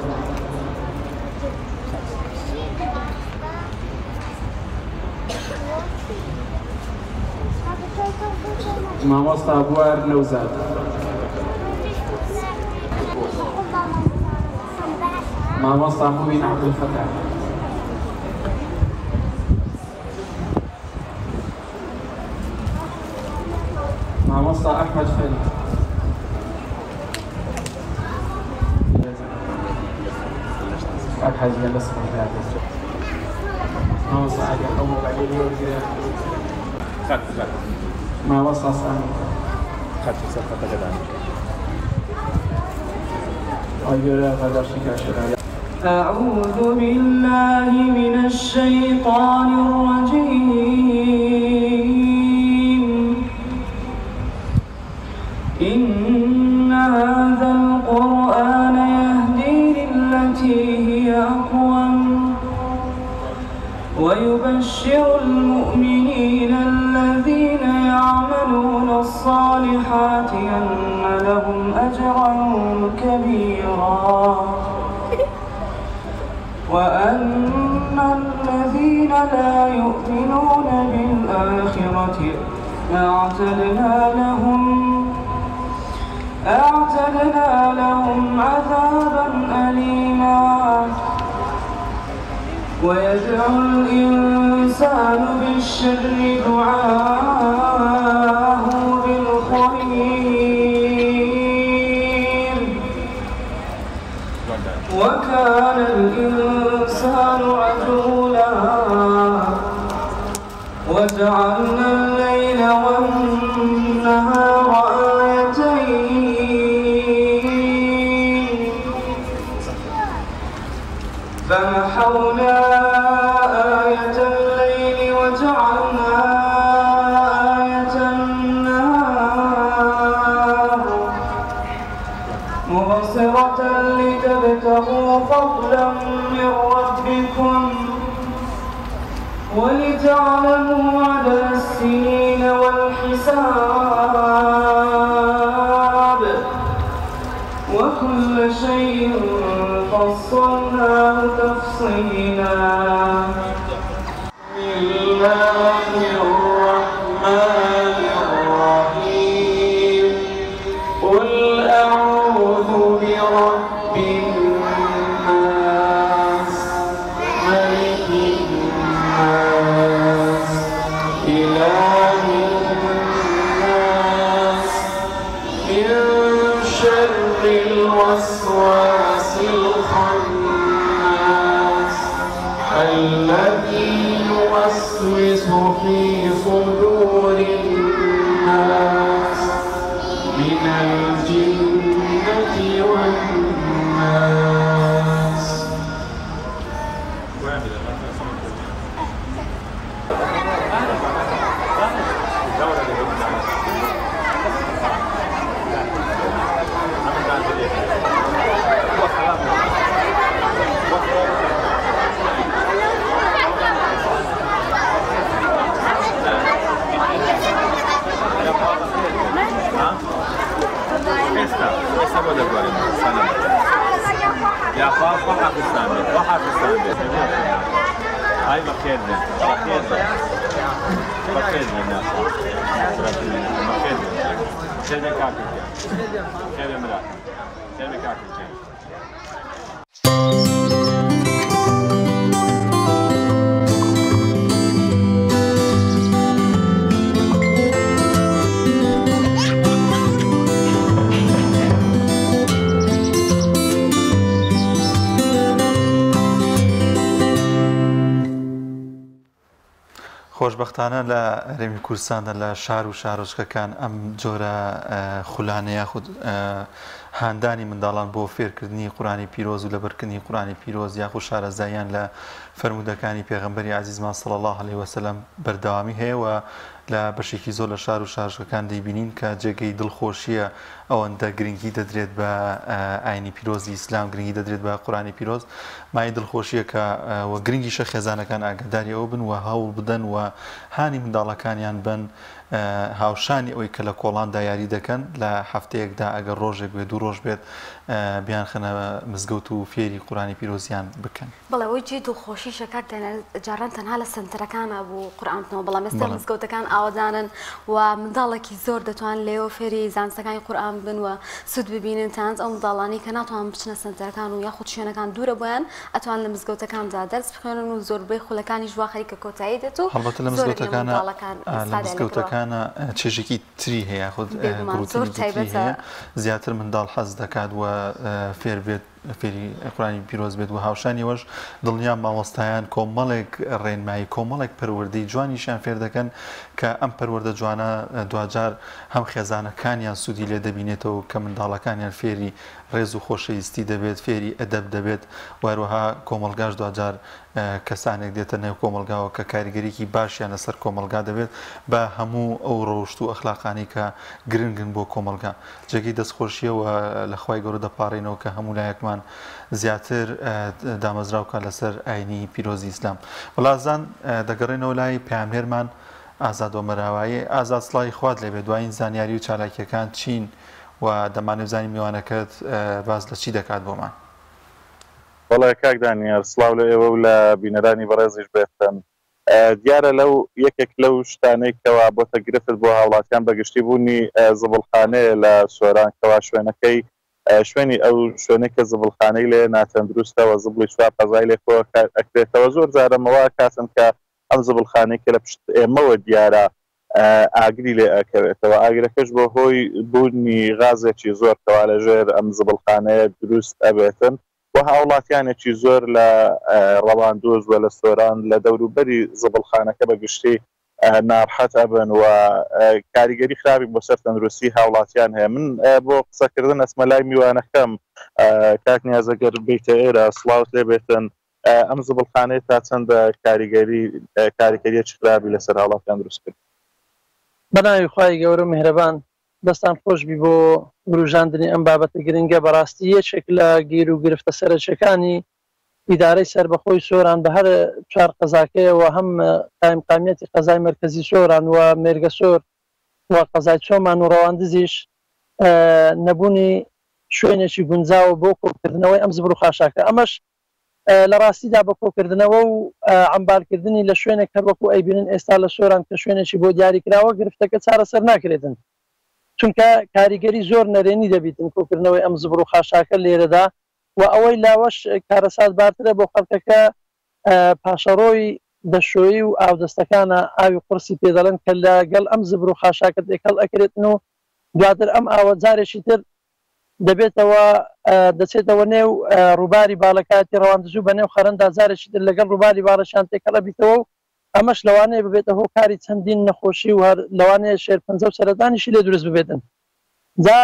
مامۆستا بوار نەوزاد، مامۆستا موبین عەبدولفەتاح، مامۆستا ئەحمەد فەری، حاجة بس ما وصل على الأمور ما وصل ثاني خدت سفرة جدًا أيوة هذا شيء أعوذ بالله من الشيطان الرجيم إن هذا القرآن يهدي للتي هي أقوم ويبشر المؤمنين الذين يعملون الصالحات أن لهم أجرا كبيرا وأن الذين لا يؤمنون بالآخرة أعتدنا لهم عذابا أليما ويدعو الإنسان بالشر دعاءه بالخير وكان الإنسان عجولا وجعلنا الليل والنهار آيتين فمحونا آية الليل وجعلنا آية النهار مبصرة لتبتغوا فضلا من ربكم ولتعلموا عدد السنين والحساب وكل شيء فصلناه تفصيلا بسم الله الرحمن الرحيم قل أعوذ برب الناس ملك الناس إله الناس من شر الوسواس الخناس الذي يوسوس في صدور الناس من الجنة والناس. خۆشببختانە لە هەرێمی کوردستاندا لە شار و شارۆچکەکان ئەم جۆرە خولانەیە خود هاندانی منداڵان بۆ فێرکردنی قورآانی پیرۆز و لەبەرکردنی قورآانی پیرۆز یاخود شارەزاییان لە فەرمودەکانی پێغەمبەری عەزیزمان صلی الله علیه وسلم بەردەوامی هەیە و لە بەشێکی زۆر لە شار و شارۆچکەکان دەیبینین کە جێگەی دڵخۆشیە ئەوەندە گرنگی دەدرێت بە ئاینی پیرۆزی ئیسلام، گرنگی دەدرێت بە قورآانی پیرۆز. مای دڵخۆشیە کە گرنگیشە خێزانەکان ئاگاداری ئەوە بن و هەوڵ بدەن و هانی منداڵەکانیان بن هاوشانی ئەوەی کە لە کۆڵاندا یاری دەکەن لە هەفتەیەکدا ئەگەر ڕۆژێک بێت دوو ڕۆژ بێت بیان خەنە مزگەوت و فێری قورآانی پیرۆزیان بکەن. بەڵێ ئەوەی جێ دڵخۆشیشە کاک جاران تەنها لە سنتەرەکانە بوو قورئانتنەوە، بەڵام ئێستا مزگەوتەکان ئاوادانن و منداڵێکی زۆر دەتوان لێەوە فێری زانستەکانی قورئان بن و سود ببینن تانز ئەو منداڵانی کە ناتوان بچنە سنتەرەکان و یاخود شوێنەکان دوورە بۆیان ئەتوان لە مزگەوتەکاندا دەرس بخوێنن و زۆربەی خولەکانی ژوا خەریکە کۆتایی دێت و هەڵبەتە لە مزگەوتەکانە چێژێکی تری هەیە خود گروتی زیاتر منداڵ حەز دەکات و فێر بێت فێری قورآانی پیرۆز بێت و هاوشانیەوەش دڵنیا مامۆستایان کۆمەڵێک ڕێنمایی کۆمەڵێک پەروەردەی جوانیشیان فێر دەکەن کە ئەم پەروەردە جوانە دوجار هەم خێزانەکانیان سوودی لێ دەبینێتەوە کە منداڵەکانیان فێری ڕێز و خۆشەویستی دەبێت، فێری ئەدەب دەبێت، وەروەها کۆمەلگاش دوجار کەسانێک دێتە نێو کۆمەلگاوە کە کاریگەریکی باشیان لەسەر کۆمەلگا دەبێت بە هەموو ئەو ڕۆشت و ئەخلاقانی کە گرنگن بۆ کۆمەلگا. جێگەی دەستخۆشیەوە لە خوای گەورە دەپاڕێنەوە کە هەموو لایەکمان زیاتر دامەزراوکە لەسەر ئاینی پیرۆزی ئیسلام. وڵازان دەگەڕێنەوە لای پەیامبەرمان ئازاد و مەراوایی. ئازاد سڵاوی خوات لێبێ، دوایین زانیاری و چالاکیەکان چین و دەمانێت بزانین میوانەکەت باز لە چی دەکات بۆمان؟ وڵای کاک دانیار سڵاو لە ئێوە و لە بینەرانی بەڕێزیش بێتن. دیارە لەو یەکێک لەو شتانەی کەوا بۆتە گرفت بۆ هاوڵاتیان بەگشتی بوونی زبڵخانەیە لە سۆران کەوا شوێنەکەی شوێنی ئەو شوێنێک کە زبڵخانەی لێ ناتەندروستەوە زبڵی سوا قەزای لێکەوە ئەکرێتەوە. زۆر جارەمەوە کاتن کە ئەم زبڵخانەی کە لە پشت ئێمەوە دیارە ئاگری لێ ئەکەوێتەوە. ئاگرەکەش بۆ هۆی بوونی غازێکی زۆر کەوا لەژێر ئەم زبڵخانەیە دروست ئەبێتن و هاوڵاتیانێکی زۆر لە ڕەواندۆز و لە سۆران لە دەوروبەری زبڵخانەکە بەگشتی ناڕحەت ئەبن و کاریگەری خراپی بۆ سەر تەندروستی هاوڵاتیان هەیە. من بۆ قسەکردن ئەسمە لای میوانەکەم کاک نیازەگەر بیتە ئێرە سڵاوت لێ بێتن ئەم زبڵخانەیە تا چەندە کاریگەریە چ خراپی لەسەر هاوڵاتیان دروست کرد؟ بەناوی خوای گەورە میهرەبان، دەستان خۆشبی بۆ گروژاندنی ئەم بابەتە گرنگە. بەڕاستی یەکێک لە گیر و گرفتە سەرچەکانی ئیدارەی سەربەخۆی سۆران بە هەر چوار قەزاکەیەوە هەم قایمقامیەتی قەزای مرکزی سۆران و مێرگە سۆر و قەزای چۆمان و ڕەواندزیش نەبوونی شوێنێکی گونجاوە بۆ کۆکردنەوەی ئەم زبر و خاشاکە. ئەمەش لە ڕاستیدا بە کۆکردنەوە و ئەمبارکردنی لە شوێنێک هەر وەکو ئەیبینن ئێستا لە سۆران کە شوێنێکی بۆ دیاریکراوە گرفتەکە چارەسەر ناکرێتن، چونکە کاریگەری زۆر نەرێنی دەبیتن کۆکردنەوەی ئەم زبر و خاشاکە لێرەدا و ئەوەی لاوەش کارەسات بارترە بۆ خەڵکەکە پاشەڕۆی دەشۆیی و ئاودەستەکانە ئاوی قورسی پێدەڵن کە لەگەڵ ئەم زبر و خاشاکە دێکەڵ ئەکرێتن و دواتر ئەم ئاوە جارێکی تر دەبێتەوە دەچێتەوە نێو ڕووباری باڵەکاتی ڕەواندزوو بە نێو خەرەندا جارێکی تر لەگەڵ ڕووباری باڵەشان تێکەڵە بیتەوە و ئەمەش لەوانەیە ببێتە هۆکاری چەندین نەخۆشی و هەر لەوانەیە شێرپەنجە و سەرەتانیشی لێ دروست ببێتن. جا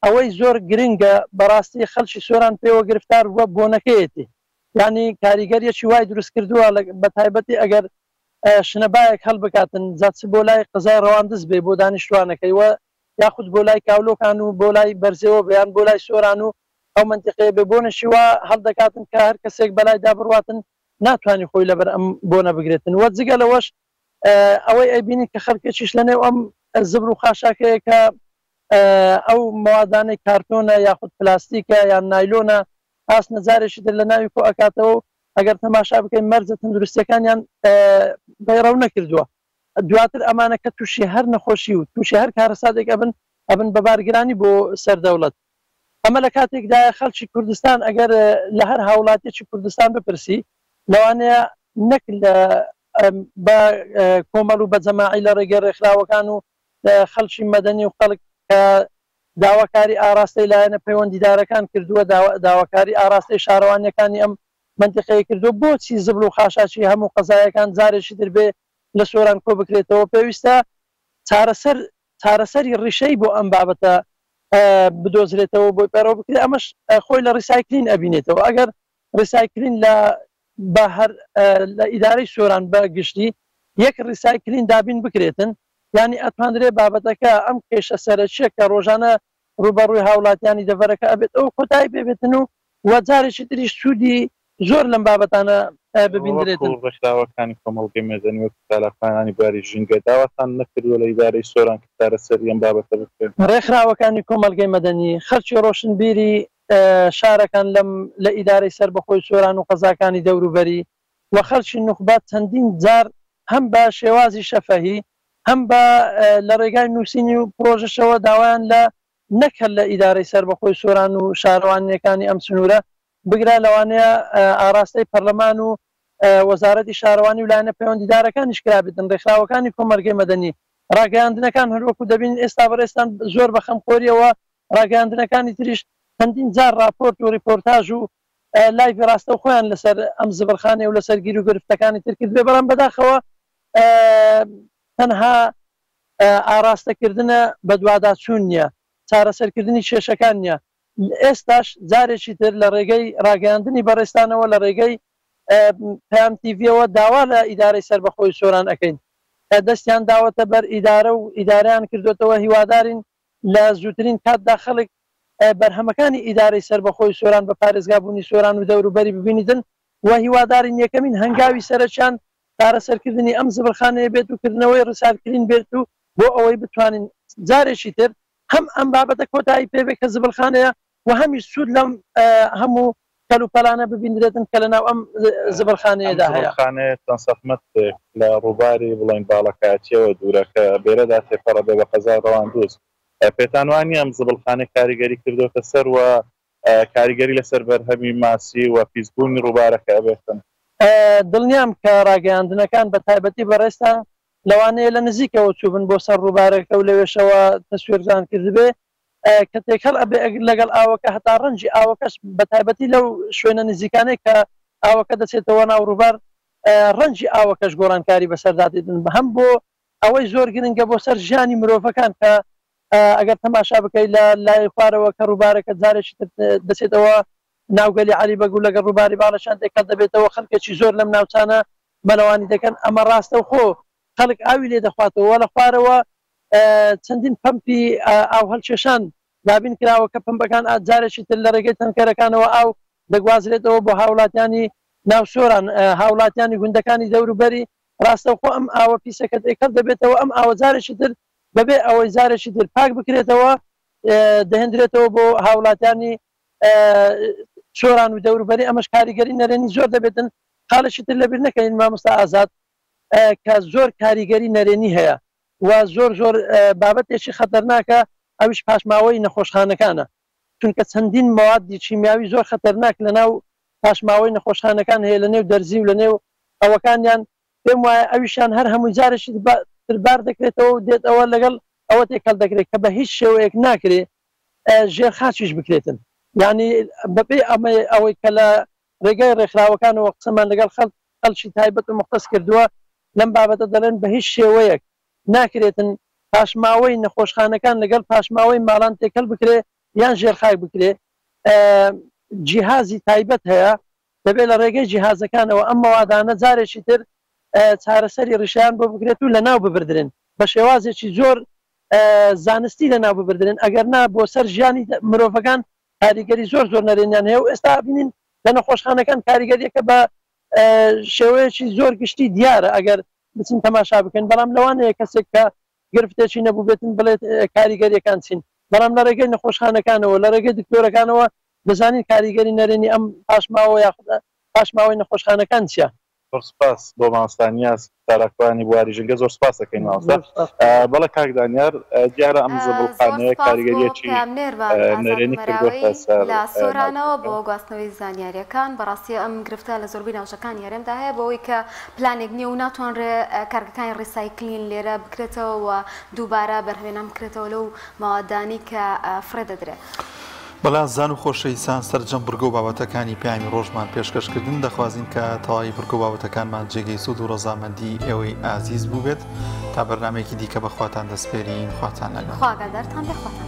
ئەوەی زۆر گرنگە بەڕاستی خەڵکی سۆران پێوە گرفتار وە بۆنەکەیەتی، یعنی کاریگەریەکی وای دروست کردووە بە تایبەتی ئەگەر شنەبایەک هەڵ بکاتن جاچ بۆ لای قەزای ڕەواندز بێ بۆ دانیشتوانەکەی وە یاخود بۆ لای کاولۆکان و بۆ لای بەرزەوە بەیان بۆ لای سۆران و ئەو منتیقەیە بێ بۆنەشی وا هەڵ دەکاتن کە هەر کەسێک بەلای دابڕواتن ناتوانانی خۆی لەبەر ئەم بۆنە بگرێتن. وە جگە لەوەش ئەوەی ئەبینی کە خەڵکێکیش لەنێو ئەم زبر و خاشاکەیە کە ئەو موادانەی کارتۆنە یاخود پلاستیکە یان نایلۆنە ئاس نەجارێکی تر لە ناوی کۆ ئەکاتەوە ئەگەر تەماشا بکەین مەرجە تەندروستیەکانیان بەیڕەو نەکردووە دواتر ئەمانە کە تووشی هەر نەخۆشی و تووشی هەر کارەساتێک ئەبن بە بارگرانی بۆ سەردەوڵەت ئەمە لە کاتێکدا خەڵکی کوردستان ئەگەر لە هەر هاوڵاتێکی کوردستان بپرسی لەوانەیە نەک بە کۆمەڵ و بە جەماعی لە ڕێگەی ڕێکخراوەکان و خەڵکی مەدەنی و خەڵک کە داواکاری ئاراستەی لایەنە پەیوەندیدارەکان کردووە داواکاری ئاراستەی شارەوانیەکانی ئەم منتیقەیە کردو بۆچی زبل و خاشاچی هەموو قەزایەکان جارێکی دەبێ لە سۆران کۆ بکرێتەوە پێویستە چارەسەری ڕیشەی بۆ ئەم بابەتە بدۆزرێتەوە بۆی پەرەوە بکرێت ئەمەش خۆی لە ڕیسایکلین ئەبینێتەوە ئەگەر ڕیسایکلین لە هەر لە ئیدارەی سۆران بە گشتی یەک ڕیسایکلین دابین بکرێتن ینی ئەتوانرێ بابەتەکە ئەم کێشە سەرچیە کە ڕۆژانە ڕوبەڕووی هاوڵاتیانی دەڤەرەکە ئەبێت ئەو کۆتایی پێبێتن و وەجارێکی تریش سوودی زۆر لەم بابەتانە ببیندرێتن ڕێکخراوەکانی کۆمەڵگەی مێدەنی و کتالەخانانی باری ژینگە داواتان نەکردووە لە ئیدارەی سۆران کە چارەسەری ئەم بابەتە بکرێن ڕێکخراوەکانی کۆمەڵگەی مەدەنی خەڵکی ڕۆشنبیری شارەکان لە ئیدارەی سەربەخۆی سۆران و قەزاکانی دەوروبەری و خەڵکی نوخبات چەندین جار هەم بە شێوازی شەفەهی هەم بە لە ڕێگای نووسینی و پرۆژەشەوە داوایان لە نەکرد لە ئیدارەی سەربەخۆی سۆران و شارەوانیەکانی ئەم سنوورە بگرا لەوانەیە ئاراستەی پەرلەمان و وەزارەتی شارەوانی و لایەنە پەیوەندیدارەکانیش کرابێتن ڕێکخراوەکانی کۆمەڵگەی مەدەنی ڕاگەیاندنەکان هەروەکو دەبین ئێستا بەڕێستان زۆر بە خەمخۆریەوە ڕاگەیاندنەکانی تریش چەندین جار راپۆرت و ریپۆرتاژ و لایڤ ڕاستە و خۆیان لەسەر ئەم زبرخانەی و لەسەر گیر و گرفتەکانی ترکرد بێ بەڵام بەداخەوە تەنها ئاراستەکردنە بە دوواداچوون نییە چارەسەرکردنی کێشەکان نییە ئێستاش جارێکی تر لە ڕێگەی ڕاگەیاندنی بەڕێستانەوە لە ڕێگەی پام تیڤەوە داوا لە ئیدارەی سەربەخۆی سۆران ئەەکەین دەستیان داوەتە بەر ئیدارە و ئیداریان کردوێتەوە هیوادارین لە زووترین کاتدا خەڵک بەرهەمەکانی ئیدارەی سەربەخۆی سۆران بە پارێزگابوونی سۆران و دەوروبەری ببینیدن و هیوادارین یەکەمین هەنگاوی سەرچیان چارەسەرکردنی ئەم زبرخانەیە بێت و کردنەوەی ڕسالکردین بێت و بۆ ئەوەی بتوانین جارێکی تر هەم ئەم بابەتە کۆتایی پێبێت کە زبرخانەیە و هەمیش سوود لەم هەموو کەلوپەلانە ببیندرێتن کە لەناو ئەم زبرخانەیەدا هەیە خانەیە چەند سەحمەت لە ڕووباری بڵین باڵەکاتیەوە دوورەکە بێرەدا تێپەڕە بێ بە قەزای ڕەواندووس پێتانوانی ئەم زبڵخانەی کاریگەری کردوتە سەر و کاریگەری لەسەر بەرهەمی ماسی و پیسبوونی ڕووبارەکە ئەبێتن دڵنیام کە ڕاگەیاندنەکان بە تایبەتی بەڕێستا لەوانەیە لە نزیکەوە چوبن بۆ سەر ڕووبارەکە و لەوێشەوە تەسوێرزان کردبێ کە تێکەڵ ئەبێ لەگەڵ ئاوەکە هەتا ڕەنجی ئاوەکەش بە تایبەتی لەو شوێنە نزیکانەی کە ئاوەکە دەچێتەوە ناو ڕووبار ڕەنجی ئاوەکەش گۆڕانکاری بەسەردادێتن هەم بۆ ئەوەی زۆر گرنگە بۆ سەر ژیانی مرۆڤەکان کە ئەگەر تەماشا بکەیت لە لای خوارەوە کە ڕووبارەکە جارێکی دەچێتەوە ناوگەلی علی بەگو لەگەڵ ڕووباری باڵەشان تێکەڵ دەبێتەوە خەڵکێکی زۆر لەم ناوچانە مەلەوانی دەکەن ئەمە ڕاستە و خۆ خەڵک ئاوی لێ دەخواتەوە لە خوارەوە چەندین پمپی ئاو هەڵکێشان دابین کراوە کە پمپەکان جارێکی تر لە ڕێگەی تەنکەرەکانەوە ئاو دەگوازرێتەوە بۆ هاوڵاتیانی ناوسۆران هاوڵاتیانی گوندەکانی دەوروبەری ڕاستەوخۆ ئەم ئاوە پیسەکە تێکەڵ دەبێتەوە ئەم ئاوە جارێکی تر بەبێ ئەوەی جارێکی تر پاک بکرێتەوە دەهێنرێتەوە بۆ هاوڵاتیانی سۆران و دەوروبەری ئەمەش کاریگەری نەرێنی زۆر دەبێتن خاڵشی تر لەبیر نەکەین مامۆستا ئازاد کە زۆر کاریگەری نەرێنی هەیە و زۆر بابەتێکی خەتەرناکە ئەویش پاشماوەی نەخۆشخانەکانە چونکە چەندین موادی چیمیاوی زۆر خەتەرناک لەناو پاشماوەی نەخۆشخانەکان هەیە لە نێو دەرزی و لە نێو ئەوەکانیان پێم وایە ئەویشان هەر هەموو جارێکی تربار دەکرێتەوە و دێتەوە لەگەڵ ئەوە تێکەڵ دەکرێت کە بە هیچ شێوەیەک ناکرێت ژێرخاچیش بکرێتن یعنی بەپێ ئەوەی کە لە ڕێگای ڕێکخراوەکانەوە قسەمان لەگەڵ خەڵکی تایبەت و مختص کردووە لەم بابەتە دەڵێن بە هیچ شێوەیەک ناکرێتن پاشماوەی نەخۆشخانەکان لەگەڵ پاشماوەی ماڵان تێکەڵ بکرێ یان ژێرخای بکرێ جیهازی تایبەت هەیە دەبێت لە ڕێگەی جیهازەکانەوە ئەم مەوادانە جارێکی تر چارەسەری ڕیشیان بۆ بگرێت و لە ناو ببردرێن بە شێوازێکی زۆر زانستی لە ناو ببردرێن ئەگەر نا بۆ سەر ژیانی مرۆڤەکان کاریگەری زۆر نەرێنیان هەیە و ئێستا بینین لە نەخۆشخانەکان کاریگەریەکە بە شێوەیەکی زۆر گشتی دیارە ئەگەر بچین تەماشا بکەن بەڵام لەوانەیە کەسێک کە گرفتێکی نەبوو بێتن بڵێت کاریگەریەکان چین بەڵام لە ڕێگەی نەخۆشخانەکانەوە لە ڕێگەی دکتۆرەکانەوە دەزانین کاریگەری نەرێنی ئەم پاشماوە یاخدا پاش ماوەی نەخۆشخانەکان چییە؟ سپاس بۆ مامۆستانیا تاراکوانی بواری ژنگە زۆر سپاس دەکەین مامۆستا. بەڵێ کاک دانیار دیارە ئەم زەبڵخانەیە کاریگەریەکی نەرێنی کردووەتە سەر لە سۆرانەوە بۆ گواستنەوەی زانیاریەکان بەڕاستی ئەم گرفتە لە زۆربەی ناوچەکان یارێمدا هەیە بۆەوەی کە پلانێک نییە و ناتوانرێ کارگەکانی ڕیسایکلین لێرە بکرێتەوە و دووبارە بەرهێنان بکرێتەوە لەو ماوەدانی کە فرێ دەدرێت. بەڵام زان و خۆشەویستان سەرجەم بڕگە و بابەتەکانی پیامی ڕۆژمان پێشکەشکردن دەخوازین کە تەواوی بڕگە و بابەتەکانمان جێگەی سوود و ڕۆزامەندی ئێوەی ئازیز بوو بێت تا بەرنامێکی دیکە بەخواتان دەسپێرین خواتان لەگەڵ خواگەدارتان بخواتان.